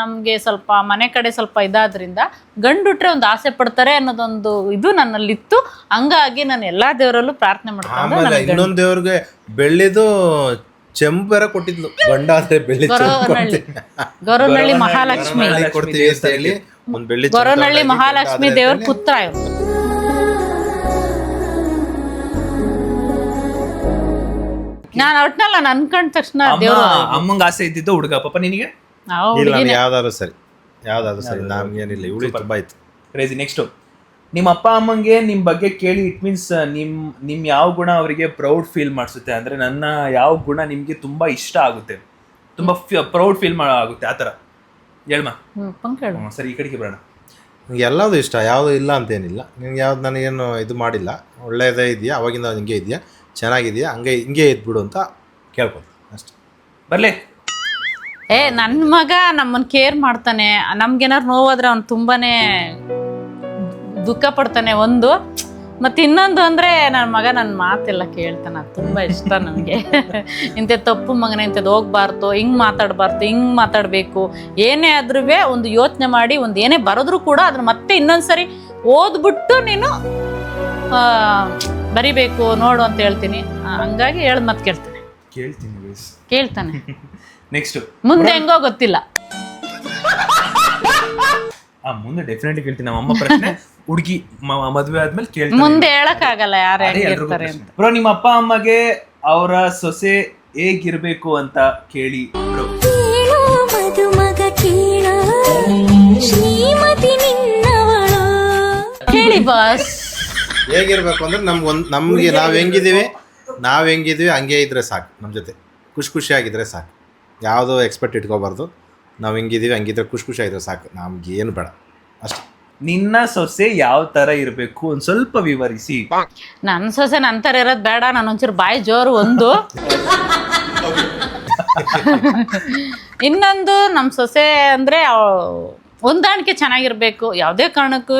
ನಮ್ಗೆ ಸ್ವಲ್ಪ ಮನೆ ಕಡೆ ಸ್ವಲ್ಪ ಇದಾದ್ರಿಂದ ಗಂಡುಟ್ರೆ ಒಂದು ಆಸೆ ಪಡ್ತಾರೆ ಅನ್ನೋದೊಂದು ಇದು ನನ್ನಲ್ಲಿತ್ತು. ಹಂಗಾಗಿ ನಾನು ಎಲ್ಲಾ ದೇವರಲ್ಲೂ ಪ್ರಾರ್ಥನೆ ಮಾಡ್ಕೊಂಡು ಇನ್ನೊಂದ್ ದೇವ್ರಿಗೆ ಬೆಳ್ಳಿದು ಚೆಂಬು ಬೇರೆ ಕೊಟ್ಟಿದ್ಲು. ಗಂಡಾದ್ರೆ ಬೆಳ್ಳಿ ಗೊರವನಹಳ್ಳಿ ಮಹಾಲಕ್ಷ್ಮಿ, ಕೊಡ್ತೀವಿ ಅಂತ ಹೇಳಿ ಒಂದ್ ಬೆಳ್ಳಿ ಗೊರವನಹಳ್ಳಿ ಮಹಾಲಕ್ಷ್ಮಿ ದೇವ್ರ ಪುತ್ರ ಇವ್ರು. ನಾನು ಒಟ್ನಲ್ಲ ನಾನು ಅನ್ಕೊಂಡ ತಕ್ಷಣ ದೇವ್ರು ಅಮ್ಮಂಗ ಆಸೆ ಇದ್ದಿದ್ದು ಹುಡುಗ. ಪಾಪ ನಿನಗೆ? ಯಾವ್ದಾದ್ರು ಸರಿ ನಮ್ಗೇನಿಲ್ಲ, ಇವಳು ತುಂಬಾ ಇತ್ತು ಕ್ರೇಜಿ. ನೆಕ್ಸ್ಟ್, ನಿಮ್ಮ ಅಪ್ಪ ಅಮ್ಮಂಗೆ ನಿಮ್ ಬಗ್ಗೆ ಕೇಳಿ, ಇಟ್ ಮೀನ್ಸ್ ನಿಮ್ ಯಾವ ಗುಣ ಅವರಿಗೆ ಪ್ರೌಡ್ ಫೀಲ್ ಮಾಡಿಸುತ್ತೆ, ಅಂದ್ರೆ ನನ್ನ ಯಾವ ಗುಣ ನಿಮ್ಗೆ ತುಂಬಾ ಇಷ್ಟ ಆಗುತ್ತೆ, ತುಂಬಾ ಪ್ರೌಡ್ ಫೀಲ್ ಆಗುತ್ತೆ, ಆತರ ಹೇಳ್ಮಾ. ಸರಿ, ಈ ಕಡೆಗೆ ಬರೋಣ. ನಿಮ್ಗೆ ಎಲ್ಲದು ಇಷ್ಟ, ಯಾವುದು ಇಲ್ಲ ಅಂತೇನಿಲ್ಲ. ನಿಮ್ಗೆ ಯಾವ್ದು ನನಗೇನು ಇದು ಮಾಡಿಲ್ಲ, ಒಳ್ಳೇದೇ ಇದೆಯಾ, ಅವಾಗಿಂದ ಹಿಂಗೆ ಇದೆಯಾ, ಚೆನ್ನಾಗಿದೆಯಾ, ಹಿಂಗೆ ಇದ್ಬಿಡು ಅಂತ ಕೇಳ್ಬೋದು ಅಷ್ಟೇ. ಬರ್ಲಿ. ನನ್ನ ಮಗ ನಮ್ಮನ್ನ ಕೇರ್ ಮಾಡ್ತಾನೆ. ನಮ್ಗೇನಾರು ನೋವಾದ್ರೆ ಅವ್ನು ತುಂಬಾನೇ ದುಃಖ ಪಡ್ತಾನೆ ಒಂದು. ಮತ್ತೆ ಇನ್ನೊಂದು ಅಂದ್ರೆ ನನ್ನ ಮಗ ನನ್ನ ಮಾತೆಲ್ಲ ಕೇಳ್ತಾನೆ, ಅದು ತುಂಬಾ ಇಷ್ಟ ನನಗೆ. ಇಂಥ ತಪ್ಪು ಮಗನೇ, ಇಂಥದ್ದು ಹೋಗ್ಬಾರ್ದು, ಹಿಂಗ್ ಮಾತಾಡ್ಬಾರ್ದು, ಹಿಂಗ್ ಮಾತಾಡ್ಬೇಕು, ಏನೇ ಆದ್ರೂ ಒಂದು ಯೋಚನೆ ಮಾಡಿ, ಒಂದು ಏನೇ ಬರೋದ್ರು ಕೂಡ ಅದ್ರ ಮತ್ತೆ ಇನ್ನೊಂದ್ಸರಿ ಓದ್ಬಿಟ್ಟು ನೀನು ಬರಿಬೇಕು ನೋಡು ಅಂತ ಹೇಳ್ತೀನಿ. ಹಂಗಾಗಿ ಹೇಳ್ದ್ ಮತ್ತೆ ಕೇಳ್ತಾನೆ. ನೆಕ್ಸ್ಟ್, ಮುಂದೆ ಹೆಂಗೋ ಗೊತ್ತಿಲ್ಲ, ಮುಂದೆ ಡೆಫಿನೆಟ್ಲಿ ಕೇಳ್ತೀನಿ. ನಮ್ಮ ಅಮ್ಮ ಪ್ರಶ್ನೆ ಹುಡುಗಿ ಮದುವೆ ಆದ್ಮೇಲೆ ಕೇಳ್ತೀನಿ, ಮುಂದೆ ಹೇಳಕ್ ಆಗಲ್ಲ ಯಾರು ಹೆಂಗಿರ್ತಾರೆ ಅಂತ. ಬ್ರೋ, ನಿಮ್ಮ ಅಪ್ಪ ಅಮ್ಮಗೆ ಅವರ ಸೊಸೆ ಹೇಗಿರ್ಬೇಕು ಅಂತ ಕೇಳಿ ಬ್ರೋ. ಕೇಳಿ ಬಾಸ್, ಹೇಗಿರ್ಬೇಕು ಅಂದ್ರೆ ನಮ್ಗೆ ನಾವ್ ಹೆಂಗಿದೀವಿ ಹಂಗೆ ಇದ್ರೆ ಸಾಕು. ನಮ್ಮ ಜೊತೆ ಖುಷಿಯಾಗಿದ್ರೆ ಸಾಕು, ಯಾವುದೋ ಎಕ್ಸ್ಪೆಕ್ಟ್ ಇಟ್ಕೋಬಾರ್ದು. ನಾವು ಹೆಂಗಿದೀವಿ ಹಂಗಿದ್ರೆ ಖುಷಿಯಾಗಿದ್ರೆ ಸಾಕು, ನಮ್ಗೆ ಏನು ಬೇಡ ಅಷ್ಟೇ. ನಿನ್ನ ಸೊಸೆ ಯಾವ ತರ ಇರಬೇಕು ಒಂದ್ ಸ್ವಲ್ಪ ವಿವರಿಸಿ. ನನ್ನ ಸೊಸೆ ನಂತರ ಇರೋದ್ ಬೇಡ, ನಾನು ಒಂಚೂರು ಬಾಯಿ ಜೋರು ಒಂದು. ಇನ್ನೊಂದು, ನಮ್ಮ ಸೊಸೆ ಅಂದ್ರೆ ಹೊಂದಾಣಿಕೆ ಚೆನ್ನಾಗಿರ್ಬೇಕು. ಯಾವುದೇ ಕಾರಣಕ್ಕೂ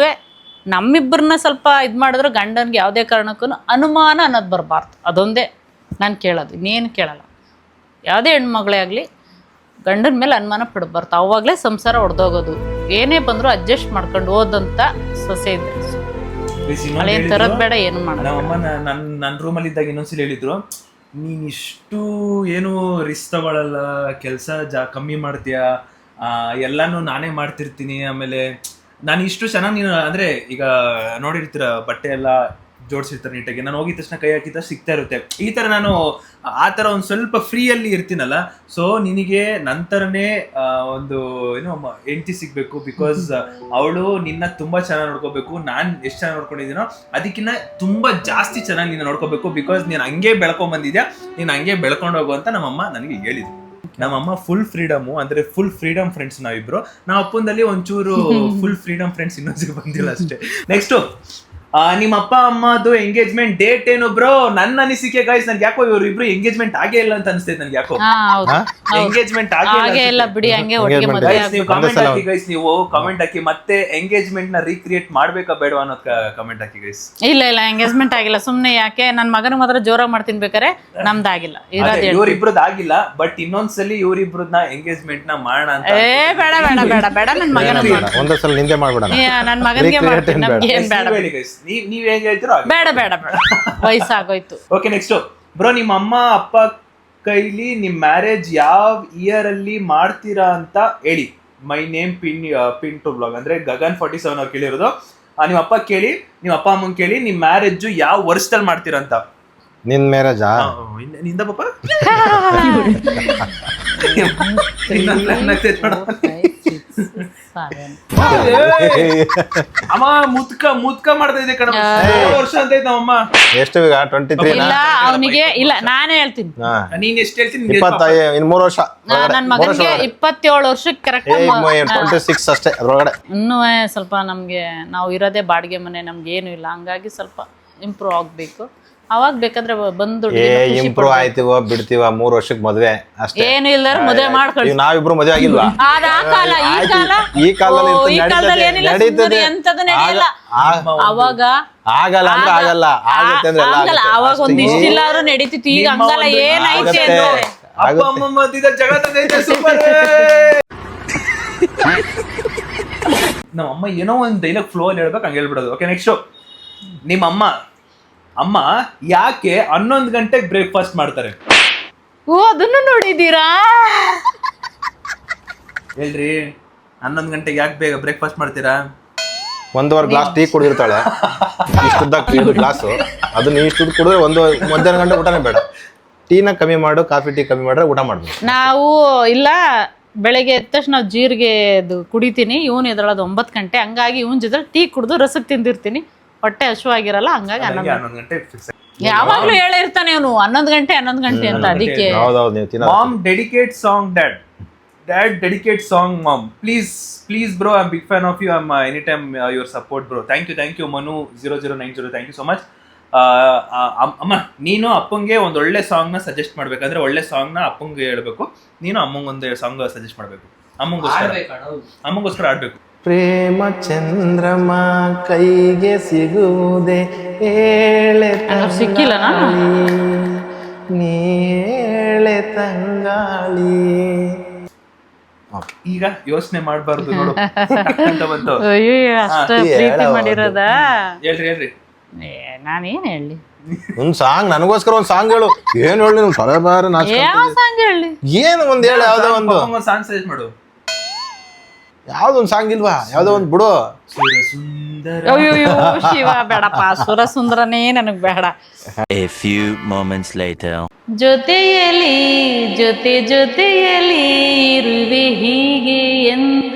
ನಮ್ಮಿಬ್ಬರನ್ನ ಸ್ವಲ್ಪ ಇದು ಮಾಡಿದ್ರು ಗಂಡನ್ಗೆ ಯಾವುದೇ ಕಾರಣಕ್ಕೂ ಅನುಮಾನ ಅನ್ನೋದು ಬರಬಾರ್ದು. ಅದೊಂದೇ ನಾನು ಕೇಳೋದು, ಇನ್ನೇನು ಕೇಳಲ್ಲ. ಯಾವುದೇ ಹೆಣ್ಮಗಳೇ ಆಗಲಿ ಗಂಡನ ಮೇಲೆ ಅನುಮಾನ ಪಡಬಾರ್ದು. ಅವಾಗಲೇ ಸಂಸಾರ ಹೊಡೆದೋಗೋದು. ಏನೇ ಬಂದರೂ ಅಡ್ಜಸ್ಟ್ ಮಾಡ್ಕೊಂಡು ಹೋದಂತ ಸೊಸೆ ಇದ್ರೆ ಅಲ್ಲೇನು ತರೋದು ಬೇಡ, ಏನು ಮಾಡೋದು. ನಮ್ಮಮ್ಮ ನನ್ನ ರೂಮಲ್ಲಿ ಇದ್ದಾಗ ಇನ್ನೊಂದ್ಸಲ ಹೇಳಿದ್ರು, ನೀನು ಇಷ್ಟು ಏನು ರಿಸ್ಕ್ ತಗೊಳ್ಳಲ್ಲ, ಕೆಲಸ ಕಮ್ಮಿ ಮಾಡ್ತೀಯಾ, ಎಲ್ಲಾನು ನಾನೇ ಮಾಡ್ತಿರ್ತೀನಿ, ಆಮೇಲೆ ನಾನು ಇಷ್ಟು ಚೆನ್ನಾಗಿ ನೀನು ಅಂದರೆ ಈಗ ನೋಡಿರ್ತೀರ ಬಟ್ಟೆ ಎಲ್ಲ ಜೋಡಿಸಿರ್ತಾರೆ ನೀಟಾಗಿ. ನಾನು ಹೋಗಿದ ತಕ್ಷಣ ಕೈ ಹಾಕಿದ ಸಿಗ್ತಾ ಇರುತ್ತೆ. ಈ ಥರ ನಾನು ಆ ಥರ ಒಂದು ಸ್ವಲ್ಪ ಫ್ರೀಯಲ್ಲಿ ಇರ್ತೀನಲ್ಲ, ಸೊ ನಿನಗೆ ನಂತರನೇ ಒಂದು ಏನೋ ಹೆಂಡತಿ ಸಿಗಬೇಕು. ಬಿಕಾಸ್ ಅವಳು ನಿನ್ನ ತುಂಬ ಚೆನ್ನಾಗಿ ನೋಡ್ಕೋಬೇಕು. ನಾನು ಎಷ್ಟು ಚೆನ್ನಾಗಿ ನೋಡ್ಕೊಂಡಿದ್ದೀನೋ ಅದಕ್ಕಿಂತ ತುಂಬ ಜಾಸ್ತಿ ಚೆನ್ನಾಗಿ ನಿನ್ನ ನೋಡ್ಕೋಬೇಕು. ಬಿಕಾಸ್ ನೀನು ಹಂಗೆ ಬೆಳ್ಕೊಂಬಂದಿದ್ಯಾ, ನೀನು ಹಂಗೆ ಬೆಳ್ಕೊಂಡು ಹೋಗು ಅಂತ ನಮ್ಮಮ್ಮ ನನಗೆ ಹೇಳಿದ್ರು. ನಮ್ಮಮ್ಮ ಫುಲ್ ಫ್ರೀಡಮು, ಅಂದರೆ ಫುಲ್ ಫ್ರೀಡಮ್ ಫ್ರೆಂಡ್ಸ್ ನಾವಿಬ್ರು. ನಾವು ಅಪ್ಪಂದಲ್ಲಿ ಒಂಚೂರು ಫುಲ್ ಫ್ರೀಡಮ್ ಫ್ರೆಂಡ್ಸ್ ಇನ್ನೊಂದು ಬಂದಿಲ್ಲ ಅಷ್ಟೇ. ನೆಕ್ಸ್ಟು ನಿಮ್ಮ ಅಪ್ಪ ಅಮ್ಮದು ಎಂಗೇಜ್ಮೆಂಟ್ ಡೇಟ್ ಏನು ಬ್ರೋ? ನನ್ನ ಅನಿಸಿಕೆ ಗೈಸ್, ನನ್ಗೆ ಯಾಕೋ ಇವ್ರು ಇಬ್ರು ಎಂಗೇಜ್ಮೆಂಟ್ ಆಗೇ ಇಲ್ಲ ಅಂತ ಅನಿಸ್ತೈತೆ ನನ್ಗೆ. ಯಾಕೋ ಎಂಗೇಜ್ಮೆಂಟ್ ಹಾಗೆ ಇಲ್ಲ ಬಿಡಿ, ಹಂಗೆ ಒಟ್ಟಿಗೆ ಮದುವೆ ನೀವು ಕಾಮೆಂಟ್ ಹಾಕಿ ಗೈಸ್, ನೀವು ಕಾಮೆಂಟ್ ಹಾಕಿ. ಮತ್ತೆ ಎಂಗೇಜ್ಮೆಂಟ್ ನ ರೀಕ್ರಿಯೇಟ್ ಮಾಡ್ಬೇಕಾ ಬೇಡವಾ ಅನ್ನೋದ್ ಕಾಮೆಂಟ್ ಹಾಕಿ ಗೈಸ್. ಇಲ್ಲ ಎಂಗೇಜ್ಮೆಂಟ್ ಆಗಿಲ್ಲ, ಸುಮ್ನೆ ಯಾಕೆ. ನನ್ ಮಗನ ಮಾತ್ರ ಜೋರಾಗಿ ಮಾಡ್ತೀನಿ ಬೇಕಾರೆ, ನಮ್ದಾಗಿಲ್ಲ. ಇವ್ರಿಬ್ರದ್ ಆಗಿಲ್ಲ, ಬಟ್ ಇನ್ನೊಂದ್ಸಲಿ ಇವ್ರಿಬ್ರದ್ನ ಎಂಗೇಜ್ಮೆಂಟ್ ನ ಮಾಡೋಣ ಅಂತ. ಬೇಡ ಬೇಡ ಬೇಡ ಬೇಡ, ನನ್ ಮಗನ ಒಂದೊಂದ್ಸಲ ನಿಂದೆ ಮಾಡ್ಬಿಡ, ನನ್ ಮಗನ್ಗೆ ಮಾಡ್ತೀನಿ, ನಮ್ಗೆ ಏನ್ ಬೇಡ. ನೀವ್ ಹೇಗೆ ಹೇಳ್ತೀರೋ ಬೇಡ ಬೇಡ ಬೇಡ, ವಯಸ್ಸಾಗೋಯ್ತು. ಓಕೆ ನೆಕ್ಸ್ಟ್ ಬ್ರೋ, ನಿಮ್ಮ ಅಮ್ಮ ಅಪ್ಪ ಕೈಲಿ ನಿಮ್ ಮ್ಯಾರೇಜ್ ಯಾವ ಇಯರ್ ಅಲ್ಲಿ ಮಾಡ್ತೀರಾ ಅಂತ ಹೇಳಿ. My name pin to blog ಅಂದ್ರೆ ಗಗನ್ 47 ಅವ್ರು ಕೇಳಿರೋದು. ನಿಮ್ಮ ಅಪ್ಪ ಕೇಳಿ, ನಿಮ್ಮ ಅಪ್ಪ ಅಮ್ಮನ್ ಕೇಳಿ, ನಿಮ್ ಮ್ಯಾರೇಜ್ ಯಾವ ವರ್ಷದಲ್ಲಿ ಮಾಡ್ತೀರಾ ಅಂತ. ನಿನ್ ಮ್ಯಾರೇಜಾ? ನಿಂದ ಪಾಪ ಅಮ್ಮ ಮುತ್ಕ ಮಾಡ್ತಾ ಇದೆ ಕಣ. ವರ್ಷ ಅಂತ ಐತೆ ನಮ್ಮಮ್ಮ. ಎಷ್ಟು ಈಗ 23? ಇಲ್ಲ ಅವನಿಗೆ ಇಲ್ಲ, ನಾನೇ ಹೇಳ್ತೀನಿ. ನೀನ್ ಎಷ್ಟು ಹೇಳ್ತೀನಿ? 25, ಇನ್ 3 ವರ್ಷ. ನನ್ ಮಗನಿಗೆ 27 ವರ್ಷಕ್ಕೆ ಕರೆಕ್ಟ್. 26 ಅಷ್ಟೇ ಅದ್ರೊಳಗಡೆ. ಇನ್ನೂ ಸ್ವಲ್ಪ ನಮ್ಗೆ, ನಾವು ಇರೋದೇ ಬಾಡಿಗೆ ಮನೆ, ನಮ್ಗೆ ಏನು ಇಲ್ಲ, ಹಂಗಾಗಿ ಸ್ವಲ್ಪ ಇಂಪ್ರೂವ್ ಆಗ್ಬೇಕು. ಅವಾಗ ಬೇಕಾದ್ರೆ ಬಂದು ಇಂಪ್ರೂವ್ ಆಯ್ತೀವೋ ಬಿಡ್ತೀವ, 3 ವರ್ಷಕ್ಕೆ ಮದ್ವೆ ಅಷ್ಟೇ. ಏನು ಇಲ್ದಾರ ಮದುವೆ ಮಾಡ್ಕೊಳ್ಳಿ. ನಾವಿಬ್ರು ಮದ್ವೆ ಆಗಿಲ್ವಾ? ಈ ಕಾಲದಲ್ಲಿ ಏನಿಲ್ಲ, ಎಂತದ್ದು ನಡೆಯಲ್ಲ. ಅವಾಗ ಆಗಲ್ಲ ಅಂದ್ರೆ ಆಗಲ್ಲ, ಆಗುತ್ತೆ ಅಂದ್ರೆ ಆಗಲ್ಲ. ಅವಾಗ ಒಂದ್ ಇಷ್ಟಿಲ್ಲ ಆದ್ರೂ ನಡೀತಿತ್ತು, ಈಗ ಹಂಗಲ್ಲ. ಏನೈತೆ ಅಂದ್ರೆ ಅಪ್ಪ ಅಮ್ಮ ಮಧ್ಯ ಜಗತ್ತೈತೆ. ಸೂಪರ್. ನಮ್ಮ ಅಮ್ಮ ಏನೋ ಒಂದ್ ಡೈಲಾಗ್ ಫ್ಲೋ ಅಲ್ಲಿ ಹೇಳ್ಬೇಕು, ಹಂಗೆ ಹೇಳ್ಬಿಡೋದು. ಓಕೆ ನೆಕ್ಸ್ಟ್, ನಿಮ್ಮ ಅಮ್ಮ ಯಾಕೆ 11 ಗಂಟೆಗೆ ಬ್ರೇಕ್ಫಾಸ್ಟ್ ಮಾಡ್ತಾರೆ? ಓ, ಅದನ್ನು ನೋಡಿದೀರಾ? ಹೇಳ್ರಿ, 11 ಗಂಟೆಗೆ ಯಾಕೆ ಬೇಗ ಬ್ರೇಕ್ಫಾಸ್ಟ್ ಮಾಡ್ತೀರಾ? 1.5 ಗ್ಲಾಸ್ ಟೀ ಕುಡಿದಿರ್ತಾಳೆ, ಇಷ್ಟುದ್ದ ಗ್ಲಾಸು. ಅದನ್ನ ಇಷ್ಟು ಕುಡಿದ್ರೆ ಮಧ್ಯಾಹ್ನ ಗಂಟೆ ಊಟನೇ ಬೇಡ. ಟೀನ ಕಮ್ಮಿ ಮಾಡು, ಕಾಫಿ ಟೀ ಕಮ್ಮಿ ಮಾಡ್ರೆ ಊಟ ಮಾಡ್ಬೇಕು. ನಾವು ಇಲ್ಲ, ಬೆಳಗ್ಗೆ ಎದ್ದ ತಕ್ಷಣ ನಾವು ಜೀರಿಗೆ ಕುಡಿತೀನಿ. ಇವನು ಎದ್ರೊಳದು 9 ಗಂಟೆ, ಹಂಗಾಗಿ ಇವನ್ ಜೊತೆ ಟೀ ಕುಡಿದು ರಸಕ್ಕೆ ತಿಂದಿರ್ತೀನಿ. ಹೊಟ್ಟೆ ಹಸುವಾಗಿರಲ್ಲ, ಹಂಗಾಗಿ 11 ಗಂಟೆ ಫಿಕ್ಸ್. ಯಾವಾಗ್ಲೂ ಹೇಳಿರ್ತಾನೆ ಅವನು 11 ಗಂಟೆ ಅಂತ. ಅದಕ್ಕೆ mom dedicate song dad dedicate song mom please bro, I am big fan of you. I am any time your support bro. Thank you Manu 0090, thank you so much. ಅಮ್ಮ, ನೀನು ಅಪ್ಪಂಗೆ ಒಂದು ಒಳ್ಳೆ ಸಾಂಗ್ನ ಸಜೆಸ್ಟ್ ಮಾಡ್ಬೇಕಂದ್ರೆ, ಒಳ್ಳೆ ಸಾಂಗ್ನ ಅಪ್ಪಂಗೆ ಹೇಳ್ಬೇಕು. ನೀನು ಅಮ್ಮಂಗೊಂದು ಸಾಂಗ್ ಸಜೆಸ್ಟ್ ಮಾಡ್ಬೇಕು. ಅಮ್ಮಂಗೋಸ್ಕರ ಆಡ್ಬೇಕು. ಪ್ರೇಮ ಚಂದ್ರಮ ಕೈಗೆ ಸಿಗುವುದೇ ಹೇಳೆ ಸಿಕ್ಕಿಲ್ಲ ನೀಳೆ ತಂಗಾಳಿ. ಈಗ ಯೋಚನೆ ಮಾಡಬಾರ್ದು ನೋಡು ಅಂತ ಬಂತು. ಅಷ್ಟು ಪ್ರೀತಿ ಮಾಡಿರೋದ? ಹೇಳ್ರಿ. ನಾನೇನ್ ಹೇಳಿ? ಒಂದ್ ಸಾಂಗ್ ನನಗೋಸ್ಕರ ಒಂದ್ ಸಾಂಗ್ ಹೇಳು. ಏನ್ ಹೇಳಿ? ನಿಮ್ ತಲೆ ಬಾರ ಯಾವ ಸಾಂಗ್ ಹೇಳಿ? ಏನು ಒಂದ್ ಹೇಳಿ, ಯಾವ್ದೋ ಒಂದು ಸಾಂಗ್ ಸಜೆಸ್ಟ್ ಮಾಡು. ಯಾವ್ದೊಂದ್ ಸಾಂಗ್ ಇಲ್ವಾ? ಯಾವ್ದೋ ಒಂದ್ ಬಿಡು. ಅಯ್ಯೋ ಶಿವ, ಬೇಡಪ್ಪ, ಸುರಸುಂದರನೇ ನನಗ್ ಬೇಡ. A few moments later. ಜೊತೆಯಲ್ಲಿ ಜೊತೆಯಲ್ಲಿ ಇರುವೆ ಹೀಗೆ ಎಂದು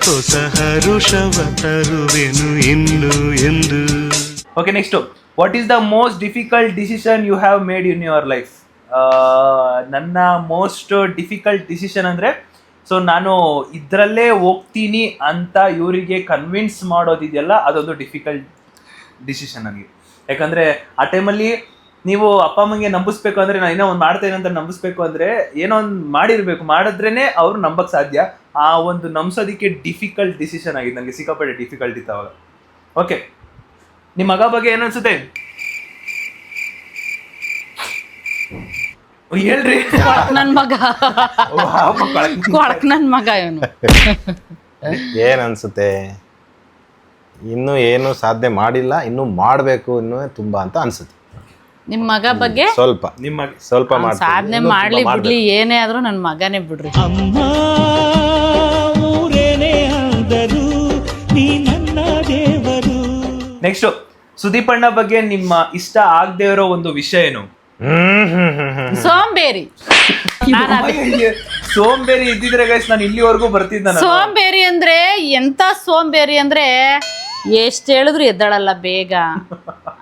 ಹೊಸ ಹರುಷವ ತರುವೆನು ಇನ್ನು ಎಂದು. Okay next, what is the most difficult decision you have made in your life? ನನ್ನ ಮೋಸ್ಟ್ ಡಿಫಿಕಲ್ಟ್ ಡಿಸಿಷನ್ ಅಂದರೆ, ಸೊ ನಾನು ಇದರಲ್ಲೇ ಹೋಗ್ತೀನಿ ಅಂತ ಇವರಿಗೆ ಕನ್ವಿನ್ಸ್ ಮಾಡೋದಿದೆಯಲ್ಲ, ಅದೊಂದು ಡಿಫಿಕಲ್ಟ್ ಡಿಸಿಷನ್ ನನಗೆ. ಯಾಕಂದರೆ ಆ ಟೈಮಲ್ಲಿ ನೀವು ಅಪ್ಪ ಅಮ್ಮಂಗೆ ನಂಬಿಸ್ಬೇಕು ಅಂದರೆ, ನಾನು ಏನೋ ಒಂದು ಮಾಡ್ತೇನೆ ಅಂತ ನಂಬಿಸ್ಬೇಕು ಅಂದರೆ ಏನೋ ಒಂದು ಮಾಡಿದ್ರೇ ಅವರು ನಂಬಕ್ಕೆ ಸಾಧ್ಯ. ಆ ಒಂದು ನಂಬಿಸೋದಕ್ಕೆ ಡಿಫಿಕಲ್ಟ್ ಡಿಸಿಷನ್ ಆಗಿದೆ ನನಗೆ, ಸಿಕ್ಕಾಪಟ್ಟೆ ಡಿಫಿಕಲ್ಟ್ ಇತ್ತು ಅವಾಗ. ಓಕೆ, ನಿಮ್ಮ ಮಗ ಬಗ್ಗೆ ಏನು ಅನ್ಸುತ್ತೆ ಹೇಳ್ರಿ. ನನ್ ಮಗ ಕೊಳಕ್ ನನ್ ಮಗ ಇವನು. ಏನ್ ಅನ್ಸುತ್ತೆ? ಇನ್ನು ಏನು ಸಾಧನೆ ಮಾಡಿಲ್ಲ, ಇನ್ನು ಮಾಡ್ಬೇಕು ಇನ್ನೂ ತುಂಬಾ ಅಂತ ಅನ್ಸುತ್ತೆ. ನಿಮ್ ಮಗ ಬಗ್ಗೆ ಸ್ವಲ್ಪ ಸಾಧನೆ ಮಾಡ್ಲಿ ಬಿಡ್ಲಿ, ಏನೇ ಆದ್ರೂ ನನ್ ಮಗನೇ ಬಿಡ್ರಿ. ಅಮ್ಮ ಊರೇನೇ ಆದರೂ ನೀ ನನ್ನ ದೇವರು. ನೆಕ್ಸ್ಟ್, ಸುದೀಪ್ ಅಣ್ಣ ಬಗ್ಗೆ ನಿಮ್ಮ ಇಷ್ಟ ಆಗದೆ ಇರೋ ಒಂದು ವಿಷಯ ಏನು? ಸೋಂಬೇರಿ. ಸೋಂಬೇರಿ ಇದ್ದಿದ್ರೆ ಗೈಸ್ ನಾನು ಇಲ್ಲಿವರೆಗೂ ಬರ್ತಿದ್ದ. ಸೋಂಬೇರಿ ಅಂದ್ರೆ ಎಂತ ಸೋಂಬೇರಿ ಅಂದ್ರೆ ಎಷ್ಟು ಹೇಳಿದ್ರು ಎದ್ದಾಳಲ್ಲ ಬೇಗ.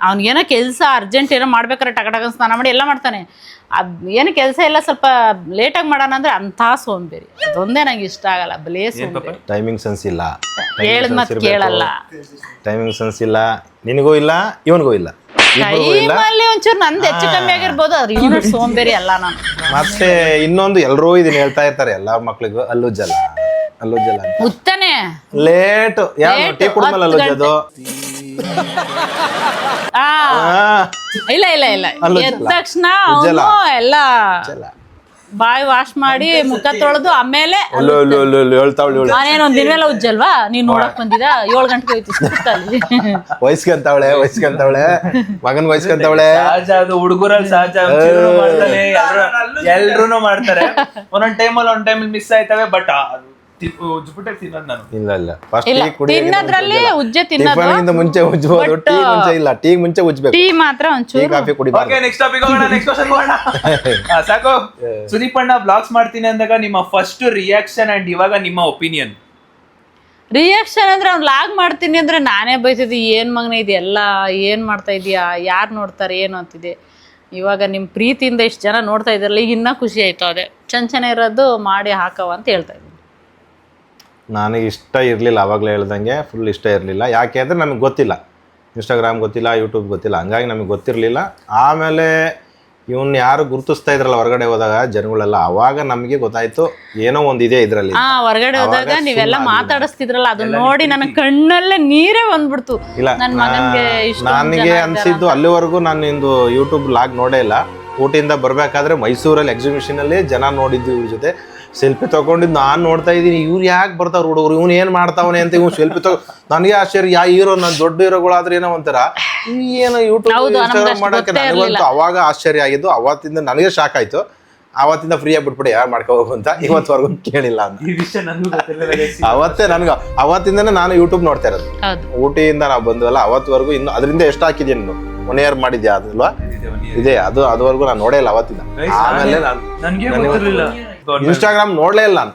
ಅವ್ನಿಗೇನೋ ಕೆಲಸ ಅರ್ಜೆಂಟ್ ಏನೋ ಮಾಡ್ಬೇಕಾರೆ ಟಗಟಗ ಸ್ನಾನ ಮಾಡಿ ಎಲ್ಲ ಮಾಡ್ತಾನೆ. ಅದ್ ಏನು ಕೆಲಸ ಎಲ್ಲ ಸ್ವಲ್ಪ ಲೇಟಾಗಿ ಮಾಡೋಣ ಅಂದ್ರೆ ಅಂತ ಸೋಂಬೇರಿ. ಅದೊಂದೇ ನಂಗೆ ಇಷ್ಟ ಆಗಲ್ಲ. ಬಲೇ ಸೋಂಬೇರಿ. ಟೈಮಿಂಗ್ ಸೆನ್ಸ್ ಇಲ್ಲ, ಹೇಳಿದ್ ಮತ್ ಕೇಳಲ್ಲ. ಟೈಮಿಂಗ್ ಸೆನ್ಸ್ ಇಲ್ಲ, ನಿನಗೂ ಇಲ್ಲ ಇವನಿಗೂ ಇಲ್ಲ. ಟೈಮಲ್ಲಿ ಒಂಚೂರು ನಂದು ಹೆಚ್ಚು ಕಮ್ಮಿ ಆಗಿರ್ಬೋದು, ಆದ್ರೆ ಇವನು ಸೋಂಬೇರಿ ಅಲ್ಲ ನಾನು. ಮತ್ತೆ ಇನ್ನೊಂದು ಎಲ್ಲರೂ ಇದನ್ನ ಹೇಳ್ತಾ ಇರ್ತಾರೆ ಎಲ್ಲಾ ಮಕ್ಳಿಗೂ, ಅಲ್ಲುಜ್ಜಲ್ಲ ಅಲ್ಲುಜ್ಜಲ್ಲ ಉತ್ತನೆ ಲೇಟ್ ಯಾರು ಟೀ ಕುಡ್ಮೇಲೆ ಅಲ್ಲುಜ್ಜೋದು. ಇಲ್ಲ ಇಲ್ಲ ಇಲ್ಲ, ಎದ್ದ ತಕ್ಷಣ ಅವನು ಎಲ್ಲ ಬಾಯಿ ವಾಶ್ ಮಾಡಿ ಮುಖ ತೊಳೆದು ಆಮೇಲೆ ನಾನೇನು ಒಂದ್ ದಿನ ಮೇಲೆ ಉಜ್ಜಲ್ವಾ, ನೀನ್ ನೋಡಕ್ ಬಂದಿದ 7 ಗಂಟೆಗೆ ಹೋಯ್ತು ಸುತ್ತಲ್ಲಿ. ವಯಸ್ಕಂತವಳೆ ಮಗನ್ ವಯಸ್ಕಂತವಳೆ. ಸಹಜ, ಅದು ಹುಡುಗರಲ್ಲಿ ಸಹಜ. ಎಲ್ರು ಮಾಡ್ತಾರೆ. ಒಂದೊಂದ್ ಟೈಮಲ್ಲಿ ಮಿಸ್ ಆಯ್ತವೆ. ಬಟ್ ನಾನು ಇಲ್ಲ ತಿನ್ನೋದ್ರಲ್ಲಿ ಉಜ್ಜೆ ತಿನ್ನೋದು ಮುಂಚೆ ಉಜ್ಬೋದು. ಟೀ ಮುಂಚೆ ಇಲ್ಲ, ಟೀ ಮುಂಚೆ ಉಜ್ಬೇಕು. ಟೀ ಮಾತ್ರ ಒಂಚೂರು ಕಾಫಿ ಕುಡಿಬಾರ್ದು. ನೆಕ್ಸ್ಟ್ ಟಾಪಿಕ್ ಹೋಗೋಣ. ನೆಕ್ಸ್ಟ್ ಕ್ವೆಶ್ಚನ್ ಹೋಗೋಣ. ಸಾಕು. ಸುದೀಪ್ ಅಣ್ಣ ಬ್ಲಾಗ್ಸ್ ಮಾಡ್ತೀನಿ ಅಂದಾಗ ನಿಮ್ಮ ಫಸ್ಟ್ ರಿಯಾಕ್ಷನ್ ಅಂಡ್ ಇವಾಗ ನಿಮ್ಮ ಒಪಿನಿಯನ್? ರಿಯಾಕ್ಷನ್ ಅಂದ್ರೆ ಅವ್ನು ಲಾಗ್ ಮಾಡ್ತೀನಿ ಅಂದ್ರೆ ನಾನೇ ಬೈತಿದ್ದೆ, ಏನ್ ಮಗನ ಇದೆಲ್ಲ ಏನ್ ಮಾಡ್ತಾ ಇದೀಯಾ, ಯಾರು ನೋಡ್ತಾರೆ ಏನು ಅಂತಿದೆ. ಇವಾಗ ನಿಮ್ಮ ಪ್ರೀತಿಯಿಂದ ಇಷ್ಟು ಜನ ನೋಡ್ತಾ ಇದ್ರಲ್ಲ, ಈಗ ಇನ್ನೂ ಖುಷಿ ಆಯ್ತು. ಅದೇ ಚಂಚನೆ ಇರೋದು ಮಾಡಿ ಹಾಕವ ಅಂತ ಹೇಳ್ತಾ ಇದ್ದೀನಿ. ನನಗೆ ಇಷ್ಟ ಇರಲಿಲ್ಲ, ಆವಾಗಲೇ ಹೇಳ್ದಂಗೆ ಫುಲ್ ಇಷ್ಟ ಇರಲಿಲ್ಲ. ಯಾಕೆ ಅಂದರೆ ನಮಗೆ ಗೊತ್ತಿಲ್ಲ, ಇನ್ಸ್ಟಾಗ್ರಾಮ್ ಗೊತ್ತಿಲ್ಲ, ಯೂಟ್ಯೂಬ್ ಗೊತ್ತಿಲ್ಲ, ಹಂಗಾಗಿ ನಮಗೆ ಗೊತ್ತಿರಲಿಲ್ಲ. ಆಮೇಲೆ ಇವನ್ನ ಯಾರು ಗುರುತಿಸ್ತಾ ಇದ್ರಲ್ಲ ಹೊರಗಡೆ ಹೋದಾಗ ಜನಗಳೆಲ್ಲ, ಅವಾಗ ನಮಗೆ ಗೊತ್ತಾಯ್ತು ಏನೋ ಒಂದಿದೆ ಇದರಲ್ಲಿ. ಹೊರಗಡೆ ಹೋದಾಗ ನೀವೆಲ್ಲ ಮಾತಾಡಿಸ್ತಿದ್ರಲ್ಲ, ಅದನ್ನ ನೋಡಿ ನನ್ನ ಕಣ್ಣಲ್ಲೇ ನೀರೇ ಬಂದ್ಬಿಡ್ತು. ಇಲ್ಲ, ನನಗೆ ಅನಿಸಿದ್ದು ಅಲ್ಲಿವರೆಗೂ ನಾನು ನಿಂದು ಯೂಟ್ಯೂಬ್ ಲಾಗ್ ನೋಡೇ ಇಲ್ಲ. ಊಟಿಯಿಂದ ಬರಬೇಕಾದ್ರೆ ಮೈಸೂರಲ್ಲಿ ಎಕ್ಸಿಬಿಷನಲ್ಲಿ ಜನ ನೋಡಿದ್ದು ಇವ್ರ ಜೊತೆ ಸೆಲ್ಫಿ ತೊಗೊಂಡಿದ್ದು ನಾನು ನೋಡ್ತಾ ಇದ್ದೀನಿ. ಇವ್ರು ಯಾಕೆ ಬರ್ತಾವ್ರು ಹುಡುಗರು, ಇವ್ನು ಏನು ಮಾಡ್ತಾವನೆ ಅಂತ ಇವ್ನು ಸೆಲ್ಫಿ ನನಗೆ ಆಶ್ಚರ್ಯ. ಯಾ ಹೀರೋ ನಾನು ದೊಡ್ಡ ಹೀರೋಗಳಾದ್ರೆ ಏನೋ ಒಂಥರ ಏನೋ ಯೂಟ್ಯೂಬ್ ಇನ್ಸ್ಟಾಗ್ರಾಮ್ ಮಾಡೋಕ್ಕೆ ನನಗಂತೂ ಅವಾಗ ಆಶ್ಚರ್ಯ ಆಗಿದ್ದು. ಅವತ್ತಿಂದ ನನಗೆ ಶಾಕ್ ಆಯಿತು. ಅವತ್ತಿಂದ ಫ್ರೀಯಾಗಿ ಬಿಟ್ಬಿಟ್ಟು ಯಾರು ಮಾಡ್ಕೋಬೇಕು ಅಂತ ಇವತ್ತವರೆಗೂ ಕೇಳಿಲ್ಲ ಅಂತ. ಅವತ್ತಿಂದನೇ ನಾನು ಯೂಟ್ಯೂಬ್ ನೋಡ್ತಾ ಇರೋದು. ಊಟಿಯಿಂದ ನಾವು ಬಂದ್ವಲ್ಲ ಅವತ್ತವರೆಗೂ. ಇನ್ನು ಅದರಿಂದ ಎಷ್ಟು ಹಾಕಿದ್ಯಾ ನೀನು? 1 year ಮಾಡಿದ್ಯಾ ಅದಲ್ವಾ? ಇದೆ ಅದುವರೆಗೂ ನಾನು ನೋಡೇ ಇಲ್ಲ ಅವತ್ತಿಂದ. ಆಮೇಲೆ ಇನ್ಸ್ಟಾಗ್ರಾಮ್ ನೋಡ್ಲೇ ಇಲ್ಲ ನಾನು.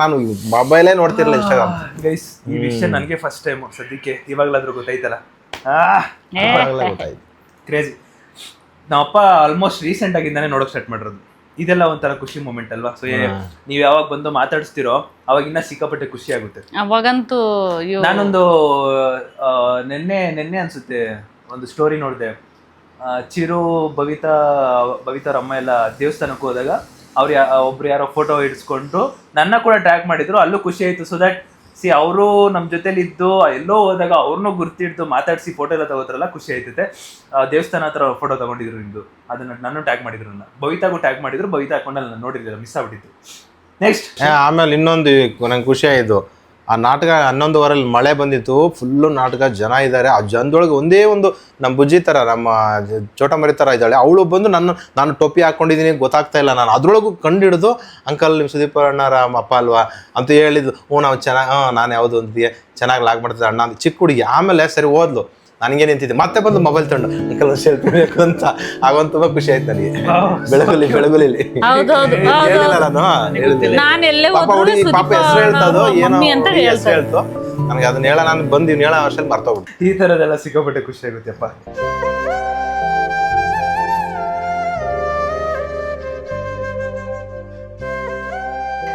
ನಾನು ಮೊಬೈಲೇ ನೋಡ್ತಿರ್ಲಿಲ್ಲ ಇನ್ಸ್ಟಾಗ್ರಾಮ್. ಗೈಸ್, ಈ ವಿಷಯ ನನಗೆ ಫಸ್ಟ್ ಟೈಮ್ ಸದ್ಯಕ್ಕೆ. ಇವಾಗಲಾದ್ರೂ ಗೊತ್ತಾಯ್ತಲ್ಲ, ಗೊತ್ತಾಯ್ತು. ಕ್ರೇಜಿ. ನಮ್ಮಪ್ಪ ಆಲ್ಮೋಸ್ಟ್ ರೀಸೆಂಟ್ ಆಗಿಂದಾನೆ ನೋಡೋಕೆ ಸ್ಟಾರ್ಟ್ ಮಾಡಿರೋದು. ಇದೆಲ್ಲ ಒಂಥರ ಖುಷಿ ಮೂಮೆಂಟ್ ಅಲ್ವಾ? ಸೊ ನೀವು ಯಾವಾಗ ಬಂದು ಮಾತಾಡಿಸ್ತಿರೋ ಅವಾಗಿನ್ನ ಸಿಕ್ಕಾಪಟ್ಟೆ ಖುಷಿ ಆಗುತ್ತೆ. ಅವಾಗಂತೂ ನಾನೊಂದು ನೆನ್ನೆ ಅನ್ಸುತ್ತೆ ಒಂದು ಸ್ಟೋರಿ ನೋಡಿದೆ. ಚಿರು ಬವಿತಾ ಅಮ್ಮ ಎಲ್ಲ ದೇವಸ್ಥಾನಕ್ಕೆ ಹೋದಾಗ ಒಬ್ರು ಯಾರೋ ಫೋಟೋ ಇಡ್ಸ್ಕೊಂಡು ನನ್ನ ಕೂಡ ಟ್ರ್ಯಾಕ್ ಮಾಡಿದ್ರು. ಅಲ್ಲೂ ಖುಷಿ ಆಯ್ತು. ಸೊ ದಟ್ ಅವರು ನಮ್ಮ ಜೊತೆಲಿ ಇದ್ದು ಎಲ್ಲೋ ಹೋದಾಗ ಅವ್ರನ್ನೂ ಗುರ್ತಿಡ್ದು ಮಾತಾಡಿಸಿ ಫೋಟೋ ಎಲ್ಲ ತಗೋತಾರಲ್ಲ, ಖುಷಿ ಆಯ್ತೈತೆ. ದೇವಸ್ಥಾನ ಹತ್ರ ಫೋಟೋ ತಗೊಂಡಿದ್ರು ಇಂದು, ಅದನ್ನ ನಾನು ಟ್ಯಾಗ್ ಮಾಡಿದ್ರು. ಬವಿತಾಗೂ ಟ್ಯಾಗ್ ಮಾಡಿದ್ರು. ಬವಿತಾ ಹಾಕೊಂಡಲ್ಲಿ ನಾನು ನೋಡಿರಲಿಲ್ಲ, ಮಿಸ್ ಆಗ್ಬಿಟ್ಟಿತ್ತು. ನೆಕ್ಸ್ಟ್ ಆಮೇಲೆ ಇನ್ನೊಂದು ನಂಗೆ ಖುಷಿ ಆಯಿತು. ಆ ನಾಟಕ 11 ವಾರಲ್ಲಿ ಮಳೆ ಬಂದಿತ್ತು, ಫುಲ್ಲು ನಾಟಕ ಜನ ಇದ್ದಾರೆ. ಆ ಜನದೊಳಗೆ ಒಂದೇ ಒಂದು ನಮ್ಮ ಬುಜ್ಜಿ ಥರ, ನಮ್ಮ ಚೋಟ ಮರಿ ಥರ ಇದ್ದಾಳೆ, ಅವಳು ಬಂದು ನಾನು ಟೊಪ್ಪಿ ಹಾಕ್ಕೊಂಡಿದ್ದೀನಿ ಗೊತ್ತಾಗ್ತಾ ಇಲ್ಲ. ನಾನು ಅದ್ರೊಳಗೂ ಕಂಡಿಡಿದು ಅಂಕಲ್ ನಿಮ್ಮ ಸುದೀಪ್ ಅಣ್ಣರ ಅಪ್ಪ ಅಲ್ವಾ ಅಂತ ಹೇಳಿದ್ದು. ನಾವು ಚೆನ್ನಾಗಿ ನಾನು ಯಾವುದು ಅಂತಿದ್ದೆ, ಚೆನ್ನಾಗಿ ಲಾಗ್ ಮಾಡ್ತಿದ್ದೆ ಅಣ್ಣ ಅಂತ ಚಿಕ್ಕ ಹುಡುಗಿ. ಆಮೇಲೆ ಸರಿ ಓದ್ಲು, ನನಗೆ ನಿಂತಿದ್ದೆ. ಮತ್ತೆ ಬಂದು ಮೊಬೈಲ್ ತಗೊಂಡು ಅಂಕಲ್ ಸೆಲ್ಫಿ ಬೇಕು ಅಂತ. ಆಗೊಂದು ತುಂಬ ಖುಷಿ ಆಯ್ತು ನನಗೆ. ಬೆಳಗುಲಿ ಪಾಪ ಹುಡುಗಿ ಪಾಪ ಹೆಸರು ಹೇಳ್ತದೋ ಏನೋ ಹೆಸರು ಹೇಳ್ತು ನನಗೆ. ಅದನ್ನ ಹೇಳ ನಾನು ಬಂದು ಹೇಳೋ ವರ್ಷದಲ್ಲಿ ಮರ್ತೋಗ್ಬಿಟ್ಟು. ಈ ಥರದೆಲ್ಲ ಸಿಕ್ಕಾಪಟ್ಟೆ ಖುಷಿ ಆಗುತ್ತೆಪ್ಪ.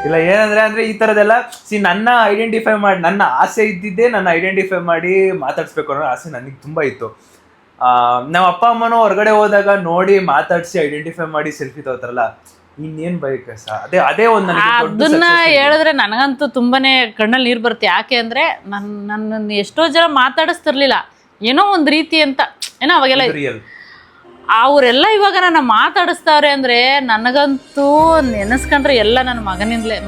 ಇಲ್ಲ ಏನಂದ್ರೆ ಈ ಥರದೆಲ್ಲ ನನ್ನ ಐಡೆಂಟಿಫೈ ಮಾಡಿ, ನನ್ನ ಆಸೆ ಇದ್ದಿದ್ದೇ ನನ್ನ ಐಡೆಂಟಿಫೈ ಮಾಡಿ ಮಾತಾಡಿಸ್ಬೇಕು ಅನ್ನೋ ಆಸೆ ನನಗೆ ತುಂಬ ಇತ್ತು. ನಮ್ಮ ಅಪ್ಪ ಅಮ್ಮನೂ ಹೊರಗಡೆ ಹೋದಾಗ ನೋಡಿ ಮಾತಾಡಿಸಿ ಐಡೆಂಟಿಫೈ ಮಾಡಿ ಸೆಲ್ಫಿ ತಗೋತಾರಲ್ಲ, ಇನ್ನೇನು ಬೈಕ್ ಅದೇ ಒಂದು ಅದನ್ನ ಹೇಳಿದ್ರೆ ನನಗಂತೂ ತುಂಬಾನೇ ಕಣ್ಣಲ್ಲಿ ನೀರು ಬರುತ್ತೆ. ಯಾಕೆ ಅಂದ್ರೆ ನನ್ನ ಎಷ್ಟೋ ಜನ ಮಾತಾಡಿಸ್ತಿರ್ಲಿಲ್ಲ, ಏನೋ ಒಂದು ರೀತಿ ಅಂತ ಏನೋ ಅವಾಗೆಲ್ಲ. ಅವರೆಲ್ಲ ಇವಾಗ ನನ್ನ ಮಾತಾಡಿಸ್ತಾವ್ರೆ ಅಂದ್ರೆ ನನಗಂತೂ ನೆನೆಸ್ಕೊಂಡ್ರೆ ಎಲ್ಲ ನನ್ನ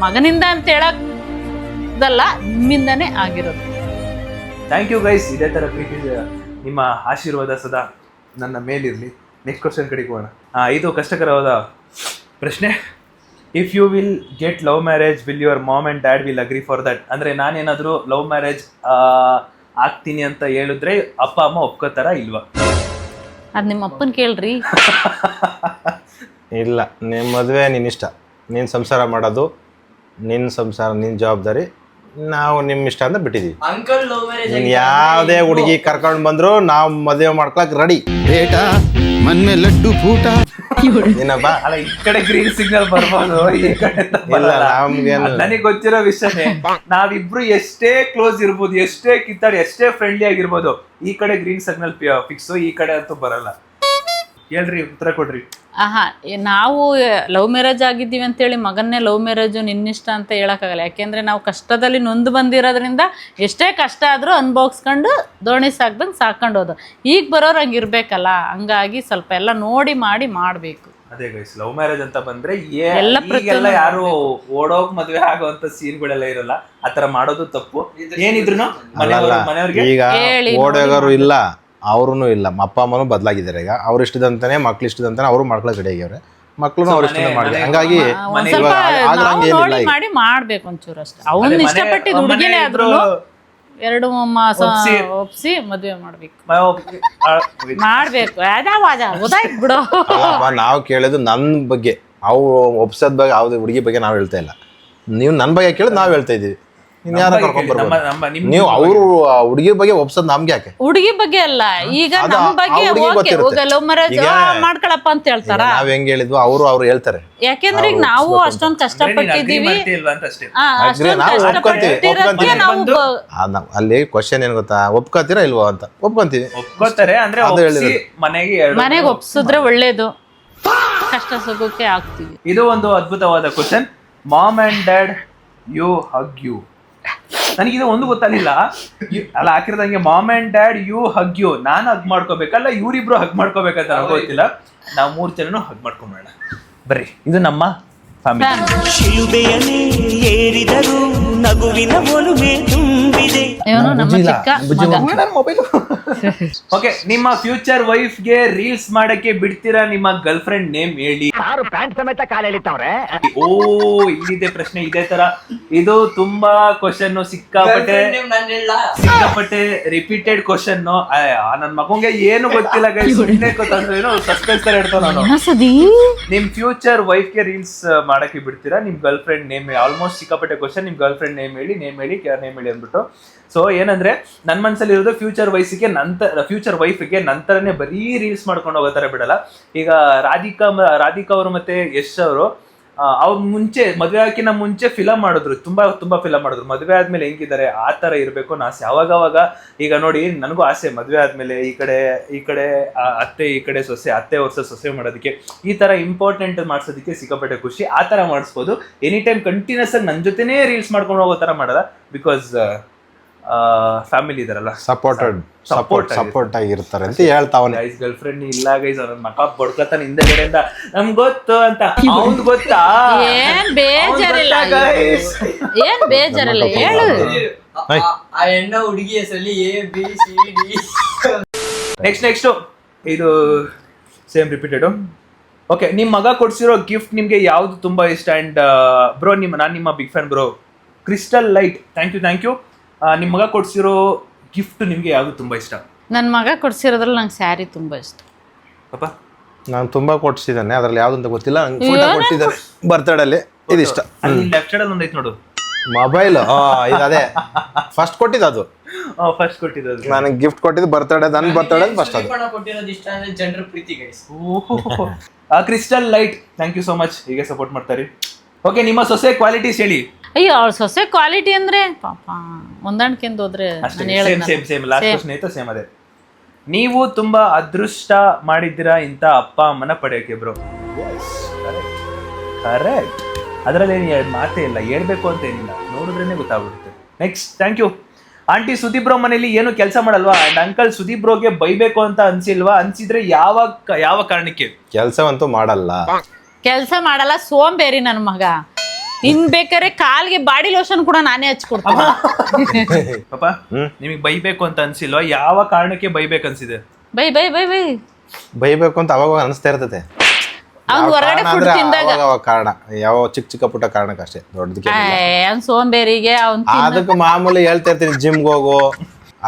ಮಗನಿಂದ ಅಂತ ಹೇಳೋದಲ್ಲ, ನಿಮ್ಮಿಂದಾನೇ ಆಗಿರೋದು. Thank you guys. ಇದೇ ಥರ ಪ್ರೀತಿ ನಿಮ್ಮ ಆಶೀರ್ವಾದ ಸದಾ ನನ್ನ ಮೇಲಿರಲಿ. ನೆಕ್ಸ್ಟ್ ಕ್ವಶನ್ ಕಡೆಗೆ ಹೋಗೋಣ. ಇದು ಕಷ್ಟಕರವಾದ ಪ್ರಶ್ನೆ. If you will get love marriage, will your mom and dad will agree for that? ಅಂದರೆ ನಾನೇನಾದರೂ ಲವ್ ಮ್ಯಾರೇಜ್ ಆಗ್ತೀನಿ ಅಂತ ಹೇಳಿದ್ರೆ ಅಪ್ಪ ಅಮ್ಮ ಒಪ್ಕೋತಾರ ಇಲ್ವಾ? ಅದ್ ನಿಮ್ಮ ಅಪ್ಪನ್ ಕೇಳ್ರಿ. ಇಲ್ಲ, ನಿಮ್ಮ ಮದುವೆ ನಿನ್ನ ಇಷ್ಟ, ನೀನು ಸಂಸಾರ ಮಾಡೋದು ನಿನ್ನ ಸಂಸಾರ, ನಿನ್ನ ಜವಾಬ್ದಾರಿ. ನಾವು ನಿಮ್ಮ ಇಷ್ಟ ಅಂತ ಬಿಟ್ಟಿದ್ದೀವಿ. ನೀನು ಯಾವುದೇ ಹುಡುಗಿ ಕರ್ಕೊಂಡು ಬಂದ್ರು ನಾವು ಮದುವೆ ಮಾಡ್ಕೊಳಕ್ ರೆಡಿ. ಬೇಟಾ ಮನ್ ಮೇ ಲಡ್ಡು ಫೂಟ. ಏನಪ್ಪ? ಅಲ್ಲ, ಈ ಕಡೆ ಗ್ರೀನ್ ಸಿಗ್ನಲ್ ಬರ್ಬೋದು, ಈ ಕಡೆ ಇಲ್ಲ, ನಮ್ಗೇನು ನನಗೆ ಗೊತ್ತಿರೋ ವಿಷಯನೇ. ನಾವಿಬ್ರು ಎಷ್ಟೇ ಕ್ಲೋಸ್ ಇರ್ಬೋದು, ಎಷ್ಟೇ ಕಿತ್ತಾಡಿ, ಎಷ್ಟೇ ಫ್ರೆಂಡ್ಲಿ ಆಗಿರ್ಬೋದು, ಈ ಕಡೆ ಗ್ರೀನ್ ಸಿಗ್ನಲ್ ಫಿಕ್ಸ್, ಈ ಕಡೆ ಅಂತೂ ಬರಲ್ಲ. ಹೇಳ್ರಿ, ಉತ್ತರ ಕೊಡ್ರಿ. ನಾವು ಲವ್ ಮ್ಯಾರೇಜ್ ಆಗಿದ್ದೀವಿ ಅಂತೇಳಿ ಮಗನ್ನೇ ಲವ್ ಮ್ಯಾರೇಜು ನಿನ್ನಿಷ್ಟ ಅಂತ ಹೇಳೋಕ್ಕಾಗಲ್ಲ. ಯಾಕೆಂದರೆ ನಾವು ಕಷ್ಟದಲ್ಲಿ ನೊಂದು ಬಂದಿರೋದ್ರಿಂದ ಎಷ್ಟೇ ಕಷ್ಟ ಆದರೂ ಅನುಭವಿಸ್ಕೊಂಡು ದೋಣಿ ಸಾಕ್ದಂಗೆ ಸಾಕೊಂಡು ಹೋದು. ಈಗ ಬರೋರು ಹಂಗೆ ಇರಬೇಕಲ್ಲ, ಹಂಗಾಗಿ ಸ್ವಲ್ಪ ಎಲ್ಲ ನೋಡಿ ಮಾಡಿ ಮಾಡಬೇಕು. ಅದೇ ಗೈಸ್, ಲವ್ ಮ್ಯಾರೇಜ್ ಅಂತ ಬಂದ್ರೆ ಈಗೆಲ್ಲ ಯಾರು ಓಡೋಗ್ ಮದ್ವೆ ಆಗುವಂತ ಸೀನ್ಗಳೆಲ್ಲ ಇರಲ್ಲ. ಆತರ ಮಾಡೋದು ತಪ್ಪು. ಏನಿದ್ರು ಮನೆಯವ್ರಿಗೆ ಈಗ ಓಡೋಗರು ಇಲ್ಲ, ಅವ್ರೂ ಇಲ್ಲ, ಅಪ್ಪ ಅಮ್ಮನೂ ಬದಲಾಗಿದ್ದಾರೆ. ಈಗ ಅವ್ರು ಇಷ್ಟದಂತಾನೆ ಮಕ್ಳು ಇಷ್ಟದಂತಾನೆ ಅವರು ಮಾಡ್ಕೊಳಕ್ ರೆಡಿ ಆಗ್ಯವ್ರೆ, ಮಕ್ಳು ಅವ್ರ ಇಷ್ಟದ ಮಾಡಿ. ಹಂಗಾಗಿ ಸ್ವಲ್ಪ ನಾವು ನೋಡಿ ಮಾಡಿ ಮಾಡ್ಬೇಕು ಒಂಚೂರು ಅಷ್ಟೇ. ಅವನ್ನ ಇಷ್ಟಪಟ್ಟಿದ್ದು ಹುಡುಗಿನೇ ಆದ್ರೂ 2 ಮಾಸ ಒಪ್ಸಿ ಮದುವೆ ಮಾಡ್ಬೇಕು. ಗೊತ್ತಾಯ್ತು ಬಿಡು. ನಾವು ಕೇಳಿದ್ದು ನನ್ನ ಬಗ್ಗೆ, ಅವು ಒಪ್ಸೋದ್ ಬಗ್ಗೆ, ಯಾವ್ದು ಹುಡುಗಿ ಬಗ್ಗೆ ನಾವು ಹೇಳ್ತಾ ಇಲ್ಲ. ನೀವು ನನ್ನ ಬಗ್ಗೆ ಕೇಳಿದ್ ನಾವು ಹೇಳ್ತಾ ಇದೀವಿ. ಯಾರ ಕರ್ಕೊಂಡ್ ಬರ್ಬೋದು ನೀವು? ಅವರು ಹುಡುಗಿ ಬಗ್ಗೆ ಒಪ್ಸೋದ್ ನಮ್ಗೆ ಯಾಕೆ? ಹುಡುಗಿ ಬಗ್ಗೆ ಅಲ್ಲ, ಈಗ ನಮ್ಮ ಬಗ್ಗೆ ಲವ್ ಮ್ಯಾರೇಜ್ ಮಾಡ್ಕೊಳಪ್ಪ ಅಂತ ಹೇಳ್ತಾರ. ನಾವ್ ಹೆಂಗ್ ಹೇಳಿದ್ವು ಅವ್ರು ಹೇಳ್ತಾರೆ. ಯಾಕೆಂದ್ರೆ ಈಗ ನಾವು ಅಷ್ಟೊಂದ್ ಕಷ್ಟಪಟ್ಟಿದೀವಿ, ಅಲ್ಲಿ ಕ್ವಶನ್ ಏನ್ ಗೊತ್ತಾ, ಒಪ್ಕೋತೀರಾ ಇಲ್ವೋ ಅಂತ. ಒಪ್ಕೊಂತೀವಿ, ಒಪ್ಕೋತಾರೆ. ಅಂದ್ರೆ ಮನೆಗೆ ಒಪ್ಸಿದ್ರೆ ಒಳ್ಳೇದು, ಕಷ್ಟ ಸುಖಕ್ಕೆ ಆಗ್ತೀವಿ. ಇದು ಒಂದು ಅದ್ಭುತವಾದ question. Mom and dad you hug you. ನನಗಿದು ಒಂದು ಗೊತ್ತಾಗಿಲ್ಲ. ಅಲ್ಲ, ಹಾಕಿರೋದಂಗೆ mom and dad you hug you. ನಾನು ಹಗ್ ಮಾಡ್ಕೋಬೇಕಲ್ಲ, ಇವರಿಬ್ರು ಹಗ್ ಮಾಡ್ಕೋಬೇಕಂತ ನನಗೆ ಗೊತ್ತಿಲ್ಲ. ನಾವು 3 ಜನನು ಹಗ್ ಮಾಡ್ಕೊಂಬೇಡ ಬರ್ರಿ. ಇದು ನಮ್ಮ ಫ್ಯಾಮಿಲಿ. ಶಿಲುಬೆಯನ್ನೇ ಏರಿದರು ನಗುವಿನ ಒಲುಮೆ ತುಂಬಿದೆ. ಓಕೆ, ನಿಮ್ಮ ಫ್ಯೂಚರ್ ವೈಫ್ ಗೆ ರೀಲ್ಸ್ ಮಾಡಕ್ಕೆ ಬಿಡ್ತೀರಾ? ನಿಮ್ಮ ಗರ್ಲ್ ಫ್ರೆಂಡ್ ನೇಮ್ ಹೇಳಿ. ಓ, ಇಲ್ಲಿದೆ ಪ್ರಶ್ನೆ. ಇದೇ ತರ ಇದು ತುಂಬಾ ಕ್ವಶನ್, ಸಿಕ್ಕಾಪಟ್ಟೆ ರಿಪೀಟೆಡ್ ಕ್ವಶನ್. ನನ್ ಮಗಂಗೆ ಏನು ಗೊತ್ತಿಲ್ಲ ಗೈಸ್, ಸಸ್ಪೆನ್ಸ್ ತರ ಇಡ್ತಾವ. ನಾನು ನಿಮ್ ಫ್ಯೂಚರ್ ವೈಫ್ ಗೆ ರೀಲ್ಸ್ ಮಾಡಕ್ಕೆ ಬಿಡ್ತೀರಾ? ನಿಮ್ ಗರ್ಲ್ ಫ್ರೆಂಡ್ ನೇಮ್, ಆಲ್ಮೋಸ್ಟ್ ಸಿಕ್ಕಾಪಟ್ಟೆ ಕ್ವಶನ್. ನಿಮ್ ಗರ್ಲ್ ಫ್ರೆಂಡ್ ನೇಮ್ ಹೇಳಿ ಅಂದ್ಬಿಟ್ಟು. ಸೊ ಏನಂದ್ರೆ ನನ್ನ ಮನಸ್ಸಲ್ಲಿ ಇರೋದು ಫ್ಯೂಚರ್ ವೈಫ್ಗೆ ನಂತರನೇ ಬರೀ ರೀಲ್ಸ್ ಮಾಡ್ಕೊಂಡು ಹೋಗೋ ತರ ಬಿಡಲ್ಲ. ಈಗ ರಾಧಿಕಾ ಅವರು ಮತ್ತೆ ಯಶ್ ಅವರು ಅವ್ರ ಮುಂಚೆ ಮದುವೆ ಹಾಕಿನ ಮುಂಚೆ ಫಿಲಮ್ ಮಾಡಿದ್ರು, ತುಂಬಾ ಫಿಲಮ್ ಮಾಡಿದ್ರು. ಮದುವೆ ಆದ್ಮೇಲೆ ಹೆಂಗಿದ್ದಾರೆ ಆ ತರ ಇರಬೇಕು ಅನ್ನೋ ಆಸೆ. ಅವಾಗ ಈಗ ನೋಡಿ, ನನಗೂ ಆಸೆ ಮದುವೆ ಆದ್ಮೇಲೆ ಈ ಕಡೆ ಅತ್ತೆ, ಈ ಕಡೆ ಸೊಸೆ, ಅತ್ತೆ ವರ್ಷ ಸೊಸೆ ಮಾಡೋದಕ್ಕೆ, ಈ ತರ ಇಂಪಾರ್ಟೆಂಟ್ ಮಾಡಿಸೋದಕ್ಕೆ ಸಿಕ್ಕಾಪಟ್ಟೆ ಖುಷಿ. ಆ ತರ ಮಾಡಿಸ್ಬೋದು. ಎನಿ ಟೈಮ್ ಕಂಟಿನ್ಯೂಸ್ ಆಗಿ ನನ್ನ ಜೊತೆನೇ ರೀಲ್ಸ್ ಮಾಡ್ಕೊಂಡು ಹೋಗೋ ತರ ಮಾಡಲ್ಲ. ಬಿಕಾಸ್ ಫ್ಯಾಮಿಲಿ ಇದಾರಲ್ಲ, ಸಪೋರ್ಟ್ ಆಗಿರ್ತಾರೆ ಅಂತ ಹೇಳ್ತಾವನೆ. ಗೈಸ್, ಗರ್ಲ್ ಫ್ರೆಂಡ್ ಇಲ್ಲ ಗೈಸ್, ನನ್ನ ಮಕ್ಕ ಬಡ್ಕತಾನೆ ಹಿಂದೆಗಡೆಯಿಂದ, ನಮ್ಗೆ ಗೊತ್ತು ಅಂತ. ಅವ್ನ್ ಗೊತ್ತಾ? ಏನ್ ಬೇಜಾರಿಲ್ಲ ಹೇಳು. ಆ ಹೆಣ್ಣ ಹುಡುಗಿ ಹೆಸರಲ್ಲಿ ABCD. ನೆಕ್ಸ್ಟ್ ಇದು ಸೇಮ್ ರಿಪೀಟೆಡ್. ಓಕೆ, ನಿಮ್ ಮಗ ಕೊಡ್ಸಿರೋ ಗಿಫ್ಟ್ ನಿಮ್ಗೆ ಯಾವ್ದು ತುಂಬಾ ಇಷ್ಟ? ಅಂಡ್ ಬ್ರೋ, ನಾನು ನಿಮ್ಮ big fan bro. Crystal light, thank you. ನಿಮ್ಮ ಮಗ ಕೊಡ್ಸಿರೋ ಗಿಫ್ಟ್ ನಿಮ್ಗೆ ಯಾವ್ದು ತುಂಬಾ ಇಷ್ಟ? ನನ್ನ ಮಗ ಕೊಡ್ಸಿರೋದ್ರಲ್ಲಿ ನಂಗೆ ಸ್ಯಾರಿ ತುಂಬಾ ಇಷ್ಟ. ಪಾಪ, ನಾನು ತುಂಬಾ ಕೊಡ್ಸಿದ್ದಾನೆ, ಅದ್ರಲ್ಲಿ ಯಾವ್ದಂತ ಗೊತ್ತಿಲ್ಲ. ಫೋಟೋ ಕೊಟ್ಟಿದ್ದಾನೆ ಬರ್ತಡೇಲಿ, ಇದಿಷ್ಟ. ಲೆಫ್ಟ್ ಸೈಡ್ ಅಲ್ಲಿ ಒಂದೈತೆ ನೋಡು, ಮೊಬೈಲ್. ಇದು ಅದೇ ಫಸ್ಟ್ ಕೊಟ್ಟಿದ್ದು. ಫಸ್ಟ್ ಕೊಟ್ಟಿದ್ದು ನನಗೆ ಗಿಫ್ಟ್ ಕೊಟ್ಟಿದ್ದು ಬರ್ತಡೇ, ನನ್ನ ಬರ್ತಡೇ ಫಸ್ಟ್. ಅದು ಕೊಟ್ಟಿರೋದು ಇಷ್ಟ ಅಂದ್ರೆ ಜನರ ಪ್ರೀತಿ guys. Crystal light, thank you so much. ಹೀಗೆ ಸಪೋರ್ಟ್ ಮಾಡ್ತಾರೆ. ಓಕೆ, ನಿಮ್ಮ ಸೊಸೆ ಕ್ವಾಲಿಟೀಸ್ ಹೇಳಿ. ಅಯ್ಯೋ, ಅವ್ಳ ಸೊಸೆ ಕ್ವಾಲಿಟಿ ಅಂದ್ರೆ ಪಾಪ ಹೊಂದಾಣಿಕೆಂದು ಹೋದ್ರೆ ಸೇಮ್ ಅದೇ. ನೀವು ತುಂಬಾ ಅದೃಷ್ಟ ಮಾಡಿದ್ದೀರಾ ಇಂಥ ಅಪ್ಪ ಅಮ್ಮನ ಪಡೆಯೋಕೆ ಬ್ರೋ. ಕರೆಕ್ಟ್, ಅದರಲ್ಲಿ ಏನು ಮಾತೇ ಇಲ್ಲ, ಹೇಳ್ಬೇಕು ಅಂತ ಏನಿಲ್ಲ, ನೋಡಿದ್ರೇನೆ ಗೊತ್ತಾಗ್ಬಿಡುತ್ತೆ. Next, thank you. Aunty Sudeep bro ಮನೇಲಿ ಏನು ಕೆಲಸ ಮಾಡಲ್ವಾ? ಅಂಡ್ ಅಂಕಲ್ ಸುದೀಪ್ ಬ್ರೋಗೆ ಬೈಬೇಕು ಅಂತ ಅನ್ಸಿಲ್ವಾ? ಅನ್ಸಿದ್ರೆ ಯಾವ ಕಾರಣಕ್ಕೆ? ಕೆಲಸವಂತೂ ಮಾಡಲ್ಲ, ಸೋಂಬೇರಿ ನನ್ನ ಮಗ. ಇನ್ ಬೇಕಾದ್ರೆ ಕಾಲ್ಗೆ ಬಾಡಿ ಲೋಷನ್ ಕೂಡ ನಾನೇ ಹಚ್ಕೊಡ್ತೀನಿ. ಪಾಪ, ನಿಮಗೆ ಬೈಬೇಕು ಅಂತ ಅನ್ಸಿಲ್ವಾ? ಯಾವ ಕಾರಣಕ್ಕೆ ಬೈಬೇಕು ಅನ್ಸಿದೆ? ಬೈಬೇಕು ಅಂತ ಅವಾಗ ಅನಿಸ್ತಾ ಇರ್ತದೆ. ಅವ್ನು ಹೊರಗಡೆ ಫುಡ್ ತಿಂದಾಗ ಕಾರಣ, ಯಾವ ಚಿಕ್ಕ ಪುಟ್ಟ ಕಾರಣಕ್ಕಷ್ಟೇ, ದೊಡ್ಡದಕ್ಕೆ. ಅವ್ನ್ ಸೋಂಬೇರಿಗೆ ಅದಕ್ಕೆ ಮಾಮೂಲಿ ಹೇಳ್ತಾ ಇರ್ತೀನಿ, ಜಿಮ್ಗೆ ಹೋಗು,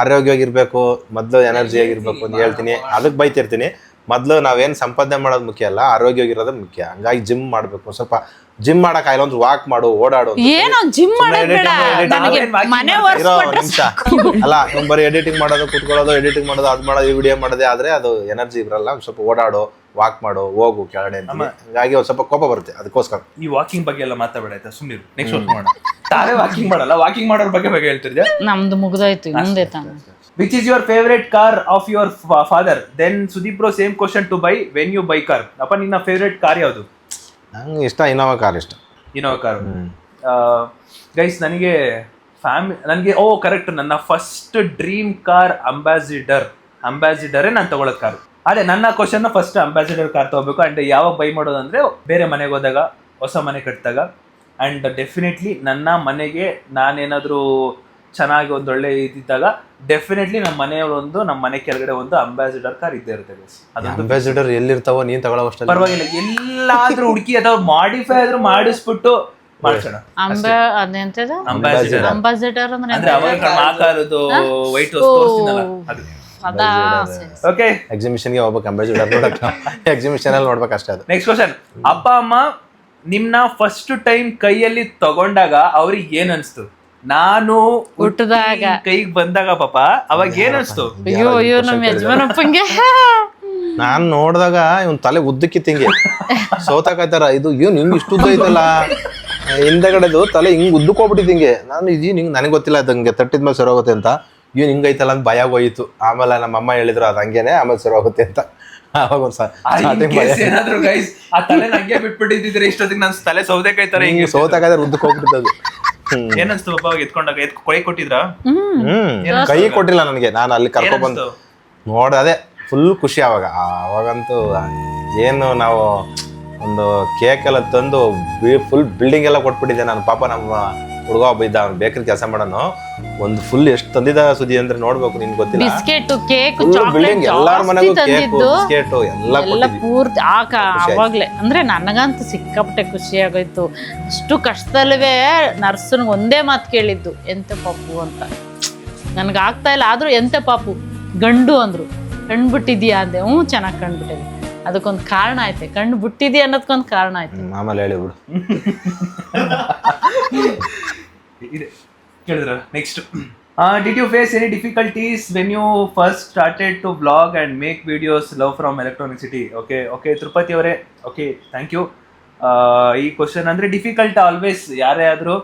ಆರೋಗ್ಯವಾಗಿರ್ಬೇಕು, ಮೊದಲು ಎನರ್ಜಿ ಆಗಿರ್ಬೇಕು ಅಂತ ಹೇಳ್ತೀನಿ. ಅದಕ್ಕೆ ಬೈತಿರ್ತೀನಿ. ಮೊದಲು ನಾವೇನು ಸಂಪಾದನೆ ಮಾಡೋದು ಮುಖ್ಯ ಅಲ್ಲ, ಆರೋಗ್ಯವಾಗಿರೋದು ಮುಖ್ಯ. ಹಂಗಾಗಿ ಜಿಮ್ ಮಾಡಬೇಕು. ಸ್ವಲ್ಪ ಜಿಮ್ ಮಾಡೋಕ್ಕಾಗಿಲ್ಲ ಒಂದು ವಾಕ್ ಮಾಡು, ಓಡಾಡು. ಏನೋ ಜಿಮ್ ಮಾಡೋದ್ ಬೇಡ, ನನಗೆ ಮನೆ ನಿಮಿಷ ಅಲ್ಲ, ಬರೀ ಎಡಿಟಿಂಗ್ ಮಾಡೋದು, ಕೂತ್ಕೊಳ್ಳೋದು, ಎಡಿಟಿಂಗ್ ಮಾಡೋದು, ಅದು ಮಾಡೋದು, ಈ ವಿಡಿಯೋ ಮಾಡೋದೇ ಆದರೆ ಅದು ಎನರ್ಜಿ ಇರಲ್ಲ. ಒಂದು ಸ್ವಲ್ಪ ಓಡಾಡು, ವಾಕ್ ಮಾಡು, ಹೋಗು ಕೆಳಗಡೆ ಅಂತ. ಹಂಗಾಗಿ ಒಂದು ಸ್ವಲ್ಪ ಕೋಪ ಬರುತ್ತೆ. ಅದಕ್ಕೋಸ್ಕರ ಈ ವಾಕಿಂಗ್ ಬಗ್ಗೆ ಎಲ್ಲ ಮಾತಾಡಬೇಡ ಆಯ್ತಾ, ಸುಮ್ಮನೆ ನೆಕ್ಸ್ಟ್ ವರ್ಷ ಮಾಡೋಣ. ತಾವೇ ವಾಕಿಂಗ್ ಮಾಡಲ್ಲ, ವಾಕಿಂಗ್ ಮಾಡೋರ ಬಗ್ಗೆ ಹೇಳ್ತಿದ್ದೆ. ನಮ್ದು ಮುಗ್ದೋಯ್ತು, ಮುಂದೆ ತಾನೆ. Which is your favorite car of your father? Then Sudeep bro, same question to buy when you buy car. ಅಪ್ಪ ನಿನ್ನ ಫೇವ್ರೇಟ್ ಕಾರ್ ಯಾವುದು? ನಂಗೆ ಇಷ್ಟ ಇನೋವಾ ಕಾರ್ ಇಷ್ಟ. Innova car. ಗೈಸ್ ನನಗೆ ಕರೆಕ್ಟ್, ನನ್ನ ಫಸ್ಟ್ ಡ್ರೀಮ್ ಕಾರ್ ಅಂಬಾಸಿಡರೇ ನಾನು ತಗೊಳ್ಳೋದು ಕಾರು. ಅದೇ ನನ್ನ ಕ್ವಶನ್, ಫಸ್ಟ್ ಅಂಬಾಸಿಡರ್ ಕಾರ್ ತಗೋಬೇಕು. ಆ್ಯಂಡ್ ಯಾವಾಗ ಬೈ ಮಾಡೋದಂದ್ರೆ ಬೇರೆ ಮನೆಗೆ ಹೋದಾಗ, ಹೊಸ ಮನೆ ಕಟ್ಟಿದಾಗ. ಆ್ಯಂಡ್ ಡೆಫಿನೆಟ್ಲಿ ನನ್ನ ಮನೆಗೆ ನಾನೇನಾದರೂ ಚೆನ್ನಾಗಿ ಒಂದೊಳ್ಳೆ ಇದ್ದಾಗ ಡೆಫಿನೆಟ್ಲಿ ನಮ್ಮ ಮನೆ ಕೆಳಗಡೆ ಒಂದು ಅಂಬಾಸಿಡರ್ ಕಾರ್ ಇದ್ದೇ ಇರುತ್ತೆ. ಅಂಬಾಸಿಡರ್ ಎಲ್ಲಿರ್ತಾವೋ ನೀನ್ ತಗೊಳ್ಳೋ ಅಷ್ಟೇ ಪರವಾಗಿಲ್ಲ, ಎಲ್ಲಾದ್ರೂ ಹುಡುಕಿ ಅಥವಾ ಮಾಡಿಫೈ ಆದ್ರೂ ಮಾಡಿಸ್ಬಿಟ್ಟು ಮಾಡ್ಸೋಣ. ಅಂಬಾಸಿಡರ್ ಅಂದ್ರೆ ಅವಾಗ ಆಕಾರದ್ದು ವೈಟ್ ತೋರಿಸ್ತೀನಲ್ಲ ಅದು. ಓಕೆ, ಎಕ್ಸಿಬಿಷನ್ಗೆ ಹೋಗ್ಬೇಕು, ಅಂಬಾಸಿಡರ್ ನೋಡಕ್ ಎಕ್ಸಿಬಿಷನ್ ಅಲ್ಲಿ ನೋಡ್ಬೇಕು ಅಷ್ಟೇ. ಅದು ನೆಕ್ಸ್ಟ್ ಕ್ವಶನ್. ಅಪ್ಪ ಅಮ್ಮ ನಿಮ್ನ ಫಸ್ಟ್ ಟೈಮ್ ಕೈಯಲ್ಲಿ ತಗೊಂಡಾಗ ಅವ್ರಿಗೆ ಏನ್ ಅನ್ಸ್ತು? ನಾನು ಹುಟ್ಟದಾಗ ಕೈಗೆ ಬಂದಾಗ ಪಾಪ ಅವಾಗ ಏನ್ ಅನ್ಸ್ತು? ಅಯ್ಯೋ ನಮ್ಮ ಯಜಮಾನಪ್ಪಂಗೆ ನಾನ್ ನೋಡಿದಾಗ ಇವ್ನ ತಲೆ ಉದ್ದಕ್ಕಿತ್ತು, ಹಿಂಗೆ ಸೋತಾಕಾಯ್ತಾರ. ಇದು ಏನ್ ಹಿಂಗ್ ಇಷ್ಟು ಉದ್ದ ಐತಲ್ಲ, ಹಿಂದಗಡೆದು ತಲೆ ಹಿಂಗ್ ಉದ್ದಕ್ಕೆ ಹೋಗ್ಬಿಟ್ಟಿದ್ ಹಿಂಗೆ. ನಾನು ಹಿಂಗ್ ನನಗೆ ಗೊತ್ತಿಲ್ಲ ಅದಂಗೆ ತಟ್ಟಿದ್ಮೇಲೆ ಸರಿ ಹೋಗುತ್ತೆ ಅಂತ. ಏನ್ ಹಿಂಗೈತಲ್ಲ ಅಂತ ಭಯ ಹೋಯ್ತು. ಆಮೇಲೆ ನಮ್ಮಮ್ಮ ಹೇಳಿದ್ರು ಅದು ಹಂಗೇನೆ, ಆಮೇಲೆ ಸರಿ ಹೋಗುತ್ತೆ ಅಂತ. ಅವಾಗ ಏನಾದ್ರು ಗೈಸ್ ಆ ತಲೆ ನಂಗೆ ಬಿಟ್ಬಿಟ್ಟಿದ್ರೆ ಇಷ್ಟೊತ್ತಿಗೆ ನನ್ ತಲೆ ಸೌದೆಕಾಯಿ ತರ ಹಿಂಗೆ ಸೋತಾಕಾದ್ರೆ ಉದ್ದಕ್ಕೆ ಹೋಗ್ಬಿಟ್ಟಿದ್ದು. ಏನನ್ಸ್ತು ಪಾಪ ಅವಾಗ ಎತ್ಕೊಂಡಾಗ? ಕೈ ಕೊಟ್ಟಿದ್ರ? ಕೈ ಕೊಟ್ಟಿಲ್ಲ ನನಗೆ, ನಾನು ಅಲ್ಲಿ ಕರ್ಕೊ ಬಂದು ನೋಡದೆ ಫುಲ್ ಖುಷಿ. ಅವಾಗಂತೂ ಏನು ನಾವು ಒಂದು ಕೇಕ್ ಎಲ್ಲ ತಂದು ಫುಲ್ ಬಿಲ್ಡಿಂಗ್ ಎಲ್ಲ ಕೊಟ್ಬಿಟ್ಟಿದ್ದೆ ನಾನು. ಪಾಪ ನಮ್ಮ ಹುಡುಗ ಒಬ್ಬ ಇದ್ದ, ಅವ್ನು ಬೇಕರಿ ಕೆಲಸ ಮಾಡೋನು. ಒಂದು ಫುಲ್ ಎಷ್ಟು ತಂದಿದ್ದ ಸುದ್ದಿ ಅಂದ್ರೆ ನೋಡ್ಬೇಕು, ನಿನ್ಗೆ ಗೊತ್ತಿಲ್ಲ. ಬಿಸ್ಕೆಟ್, ಕೇಕ್, ಬಿಲ್ಡಿಂಗ್ ಎಲ್ಲಾರ ಮನೆಗೂ ಕೇಕ್, ಬಿಸ್ಕೆಟ್ ಎಲ್ಲ ಪೂರ್ತಿ ಅವಾಗ್ಲೇ. ಅಂದ್ರೆ ನನಗಂತೂ ಸಿಕ್ಕಾಪಟ್ಟೆ ಖುಷಿ ಆಗೋಯ್ತು. ಅಷ್ಟು ಕಷ್ಟದಲ್ಲೇ ನರ್ಸನ್ಗೆ ಒಂದೇ ಮಾತು ಕೇಳಿದ್ದು, ಎಂತ ಪಾಪು ಅಂತ. ನನ್ಗೆ ಆಗ್ತಾ ಇಲ್ಲ, ಆದ್ರೂ ಎಂತ ಪಾಪು ಗಂಡು ಅಂದ್ರು. ಕಂಡ್ಬಿಟ್ಟಿದ್ಯಾ ಅಂದೆ. ಚೆನ್ನಾಗಿ ಕಂಡ್ಬಿಟ್ಟಿದೆ. ಅದಕ್ಕೊಂದು ಕಾರಣ ಐತೆ, ಕಣ್ಣು ಬಿಟ್ಟಿದ್ಯಾ ಅನ್ನೋದಕ್ಕೊಂದು ಕಾರಣ ಐತೆ. ಆಮೇಲೆ ಹೇಳಿ ಬಿಡು. ಕೇಳಿದ್ರ next. Did you face any difficulties when you first started to blog and make videos love from electronic city? Okay Tirupati ಅವರೇ, ಓಕೆ ಥ್ಯಾಂಕ್ ಯು. ಈ ಕ್ವಶನ್ ಅಂದರೆ ಡಿಫಿಕಲ್ಟ್ ಆಲ್ವೇಸ್. ಯಾರೇ ಆದರೂ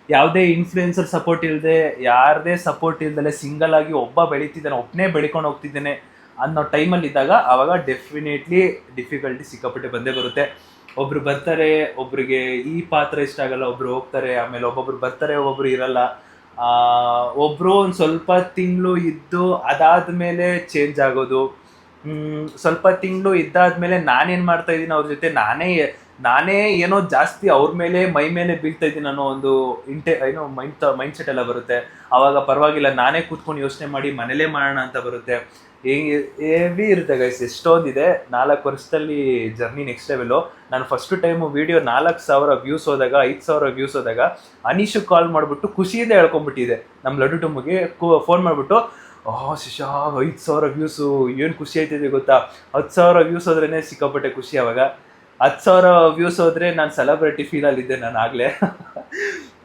ಯಾವುದೇ ಇನ್ಫ್ಲೂಯೆನ್ಸರ್ ಸಪೋರ್ಟ್ ಇಲ್ಲದೆ, ಯಾರದೇ ಸಪೋರ್ಟ್ ಇಲ್ದಲೆ ಸಿಂಗಲ್ ಆಗಿ ಒಬ್ಬನೇ ಬೆಳ್ಕೊಂಡು ಹೋಗ್ತಿದ್ದೇನೆ ಅನ್ನೋ ಟೈಮಲ್ಲಿ ಇದ್ದಾಗ ಆವಾಗ ಡೆಫಿನೆಟ್ಲಿ ಡಿಫಿಕಲ್ಟಿ ಸಿಕ್ಕಾಪಟ್ಟೆ ಬಂದೇ ಬರುತ್ತೆ. ಒಬ್ರು ಬರ್ತಾರೆ, ಒಬ್ರಿಗೆ ಈ ಪಾತ್ರ ಇಷ್ಟ ಆಗಲ್ಲ, ಒಬ್ರು ಹೋಗ್ತಾರೆ. ಆಮೇಲೆ ಒಬ್ಬೊಬ್ರು ಬರ್ತಾರೆ, ಒಬ್ಬೊಬ್ರು ಇರಲ್ಲ. ಒಬ್ರು ಒಂದು ಸ್ವಲ್ಪ ತಿಂಗಳು ಇದ್ದು ಅದಾದ್ಮೇಲೆ ಚೇಂಜ್ ಆಗೋದು. ಸ್ವಲ್ಪ ತಿಂಗಳು ಇದ್ದಾದ್ಮೇಲೆ ನಾನೇನು ಮಾಡ್ತಾ ಇದ್ದೀನಿ ಅವ್ರ ಜೊತೆ, ನಾನೇ ಏನೋ ಜಾಸ್ತಿ ಅವ್ರ ಮೇಲೆ ಮೈ ಮೇಲೆ ಬೀಳ್ತಾ ಇದ್ದೀನಿ ಅನ್ನೋ ಒಂದು ಮೈಂಡ್ ಸೆಟ್ ಎಲ್ಲ ಬರುತ್ತೆ. ಆವಾಗ ಪರವಾಗಿಲ್ಲ, ನಾನೇ ಕೂತ್ಕೊಂಡು ಯೋಚನೆ ಮಾಡಿ ಮನೇಲೇ ಮಾಡೋಣ ಅಂತ ಬರುತ್ತೆ. ಹೆವಿ ಇರುತ್ತೆ ಗೈಸ್. ಎಷ್ಟೊಂದಿದೆ. 4 ವರ್ಷದಲ್ಲಿ ಜರ್ನಿ ನೆಕ್ಸ್ಟ್ ಲೆವೆಲು. ನಾನು ಫಸ್ಟ್ ಟೈಮು ವಿಡಿಯೋ 4,000 ವ್ಯೂಸ್ ಹೋದಾಗ, 5,000 ವ್ಯೂಸ್ ಹೋದಾಗ ಅನೀಶು ಕಾಲ್ ಮಾಡಿಬಿಟ್ಟು ಖುಷಿಯಿಂದ ಹೇಳ್ಕೊಂಡ್ಬಿಟ್ಟಿದೆ. ನಮ್ಮ ಲಡ್ಡು ಟುಮ್ಮಿಗೆ ಫೋನ್ ಮಾಡಿಬಿಟ್ಟು, ಶಿಶಾ 5,000 ವ್ಯೂಸು, ಏನು ಖುಷಿ ಆಯ್ತಿದೆ ಗೊತ್ತಾ? 10,000 ವ್ಯೂಸ್ ಹೋದ್ರೇ ಸಿಕ್ಕಾಪಟ್ಟೆ ಖುಷಿ. ಅವಾಗ 10,000 ವ್ಯೂಸ್ ಹೋದರೆ ನಾನು ಸೆಲೆಬ್ರಿಟಿ ಫೀಲಲ್ಲಿದ್ದೆ ನಾನು ಆಗಲೇ.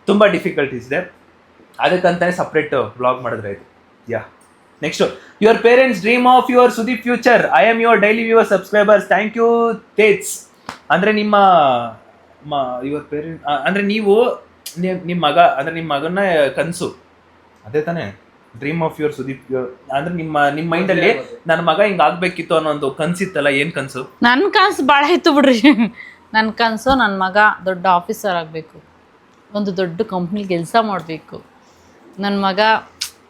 ತುಂಬ ಡಿಫಿಕಲ್ಟೀಸ್ ಇದೆ. ಅದಕ್ಕಂತಾನೆ ಸಪ್ರೇಟ್ ಬ್ಲಾಗ್ ಮಾಡಿದ್ರೆ ಆಯಿತು. Next, your parents dream of your Sudeep future. I am your daily viewer subscribers. Thank you Tej. ಅಂದರೆ ಯುವರ್ ಪೇರೆಂಟ್ ಅಂದರೆ ನಿಮ್ಮ ಮಗ, ಅಂದರೆ ನಿಮ್ಮ ಮಗನ ಕನಸು ಅದೇ ತಾನೇ? ಡ್ರೀಮ್ ಆಫ್ ಯುವರ್ ಸುದೀಪ್ ಅಂದ್ರೆ ನಿಮ್ಮ ಮೈಂಡಲ್ಲಿ ನನ್ನ ಮಗ ಹಿಂಗೆ ಆಗ್ಬೇಕಿತ್ತು ಅನ್ನೋ ಒಂದು ಕನಸಿತ್ತಲ್ಲ, ಏನು ಕನಸು? ನನ್ನ ಕನಸು ಭಾಳ ಇತ್ತು ಬಿಡ್ರಿ. ನನ್ನ ಕನಸು ನನ್ನ ಮಗ ದೊಡ್ಡ ಆಫೀಸರ್ ಆಗಬೇಕು, ಒಂದು ದೊಡ್ಡ ಕಂಪ್ನಿ ಕೆಲಸ ಮಾಡಬೇಕು. ನನ್ನ ಮಗ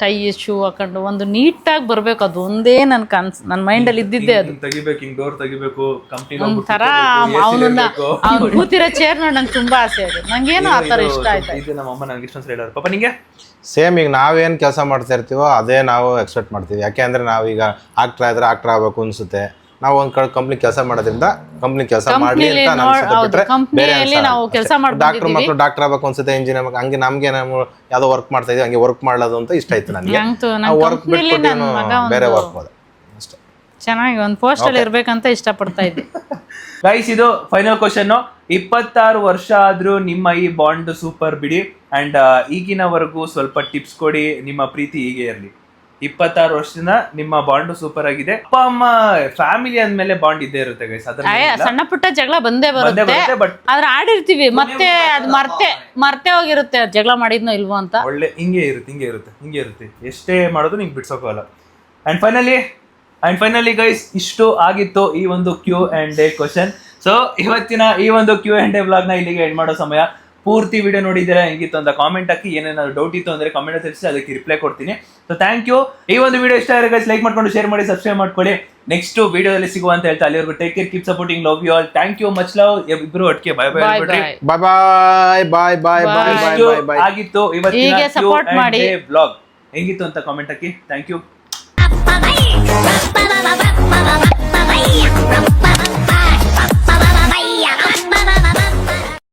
ಟೈ ಶೂ ಹಾಕೊಂಡು ಒಂದು ನೀಟಾಗಿ ಬರಬೇಕು. ಅದು ಒಂದೇ ನನ್ನ ಕನಸು, ನನ್ನ ಮೈಂಡಲ್ಲಿ ಇದ್ದಿದ್ದೆ. ಅದು ತೆಗಿಬೇಕು, ಹಿಂಗೆ ಡೋರ್ ತೆಗಿಬೇಕು, ಕಂಪ್ನಿ ಒಂಥರ ಅವ್ನು ಕೂತಿರೋ ಚೇರ್ ನೋಡಿ ನಂಗೆ ತುಂಬ ಆಸೆ ಅದು. ನಂಗೇನು ಆ ಥರ ಇಷ್ಟ ಆಯ್ತು. ಇದು ನಮ್ಮ ಅಮ್ಮ ನನಗೆ ಇಷ್ಟೊಂದು ಹೇಳೋರು. ಪಾಪ ನಿಂಗೆ ಸೇಮ್. ಈಗ ನಾವೇನು ಕೆಲಸ ಮಾಡ್ತಾ ಇರ್ತೀವೋ ಅದೇ ನಾವು ಎಕ್ಸ್ಪೆಕ್ಟ್ ಮಾಡ್ತೀವಿ. ಯಾಕೆ ಅಂದರೆ ನಾವೀಗ ಆಕ್ಟ್ರ್ ಆದರೆ ಆಕ್ಟ್ರ್ ಆಗಬೇಕು ಅನಿಸುತ್ತೆ, ನಾವು ಒಂದ್ ಕಡೆ ಕಂಪ್ನಿ ಕೆಲಸ ಮಾಡೋದ್ರಿಂದ ಕಂಪ್ನಿ ಕೆಲಸ ಮಾಡ್ಲಿ ಕಂಪ್ನಿಲಿ ಅಂತ ನಾನು ಅನ್ಸುತ್ತೆ ಹೌದು, ಬಿಟ್ರೆ ಬೇರೆ ಕಂಪ್ನಿಯಲ್ಲಿ ನಾವು ಕೆಲಸ ಡಾಕ್ಟರ್ ಮಕ್ಕಳು ಡಾಕ್ಟರ್ ಆಗ್ಬೇಕು ಅನ್ಸುತ್ತೆ, ಇಂಜಿನಿಯರ್ ಹಂಗೆ ನಮ್ಗೆ ನಾವು ಯಾವ್ದೋ ವರ್ಕ್ ಮಾಡ್ತಾ ಇದೀವಿ ಹಂಗೆ ವರ್ಕ್ ಮಾಡೋದು ಅಂತ ಇಷ್ಟ ಆಯ್ತು ನನಗೆ. ವರ್ಕ್ ಬಿಟ್ಬಿಟ್ಟು ಬೇರೆ ವರ್ಕ್ ಹೋದೆ ಅಷ್ಟೇ. ಚೆನ್ನಾಗಿ ಒಂದು ಪೋಸ್ಟಲ್ಲಿ ಇರ್ಬೇಕಂತ ಇಷ್ಟಪಡ್ತಾ ಇದ್ದೆ. ಗೈಸ್ ಇದು ಫೈನಲ್ ಕ್ವಶನ್. 26 ವರ್ಷ ಆದ್ರೂ ನಿಮ್ಮ ಈ ಬಾಂಡ್ ಸೂಪರ್ ಬಿಡಿ ಅಂಡ್ ಈಗಿನವರೆಗೂ ಸ್ವಲ್ಪ ಟಿಪ್ಸ್ ಕೊಡಿ, ನಿಮ್ಮ ಪ್ರೀತಿ ಹೀಗೆ ಇರಲಿ. 26 ವರ್ಷದಿಂದ ನಿಮ್ಮ ಬಾಂಡ್ ಸೂಪರ್ ಆಗಿದೆ. ಅಪ್ಪ ಅಮ್ಮ ಫ್ಯಾಮಿಲಿ ಅಂದ್ಮೇಲೆ ಬಾಂಡ್ ಇದ್ದೇ ಇರುತ್ತೆ ಗೈಸ್. ಸಣ್ಣ ಪುಟ್ಟ ಜಗಳ ಬಂದೇ ಬರುತ್ತೆ, ಬಟ್ ಆದ್ರೆ ಆಡಿರ್ತೀವಿ ಮತ್ತೆ ಅದು ಮರ್ತೆ ಹೋಗಿರುತ್ತೆ ಜಗಳ ಮಾಡಿದ್ನೋ ಇಲ್ವೋ ಅಂತ. ಒಳ್ಳೆ ಹಿಂಗೆ ಇರುತ್ತೆ ಎಷ್ಟೇ ಮಾಡೋದು ನಿಮ್ಗೆ ಬಿಡ್ಸೋಕಲ್ಲ. ಅಂಡ್ ಫೈನಲಿ ಗೈಸ್ ಇಷ್ಟು ಆಗಿತ್ತು ಈ ಒಂದು Q&A ಕ್ವಶನ್. ಸೊ ಇವತ್ತಿನ ಈ ಒಂದು Q&A ವ್ಲಾಗ್ನ ಇಲ್ಲಿಗೆ ಎಂಡ್ ಮಾಡೋ ಸಮಯ. ಪೂರ್ತಿ ವಿಡಿಯೋ ನೋಡಿದ್ದೀರಾ, ಹೆಂಗಿತ್ತು ಅಂತ ಕಾಮೆಂಟ್ ಹಾಕಿ. ಏನೇನಾದ್ರು ಡೌಟ್ ಇತ್ತು ಅಂದ್ರೆ ಕಾಮೆಂಟ್ ತಿಳಿಸಿ, ಅದಕ್ಕೆ ರಿಪ್ಲೈ ಕೊಡ್ತೀನಿ. So thank you. ಈ ಒಂದು ವಿಡಿಯೋ ಇಷ್ಟ ಆದರೆ ಗೈಸ್ ಲೈಕ್ ಮಾಡ್ಕೊಂಡು ಶೇರ್ ಮಾಡಿ, ಸಬ್ಸ್ಕ್ರೈಬ್ ಮಾಡ್ಕೊಳ್ಳಿ. ನೆಕ್ಸ್ಟ್ ವಿಡಿಯೋದಲ್ಲಿ ಸಿಗುವ ಅಂತ ಹೇಳ್ತಾ ಅಲ್ಲಿವರೆಗೂ take care, keep supporting, love you all. Thank you, much love. ಇಬ್ರು ಒಟ್ಟಿಗೆ ಬೈ ಬೈ ಆಗಿತ್ತು ಇವತ್ತಿನ Q&A ವ್ಲಾಗ್. ಹೆಂಗಿತ್ತು ಅಂತ ಕಾಮೆಂಟ್ ಹಾಕಿ. Thank you.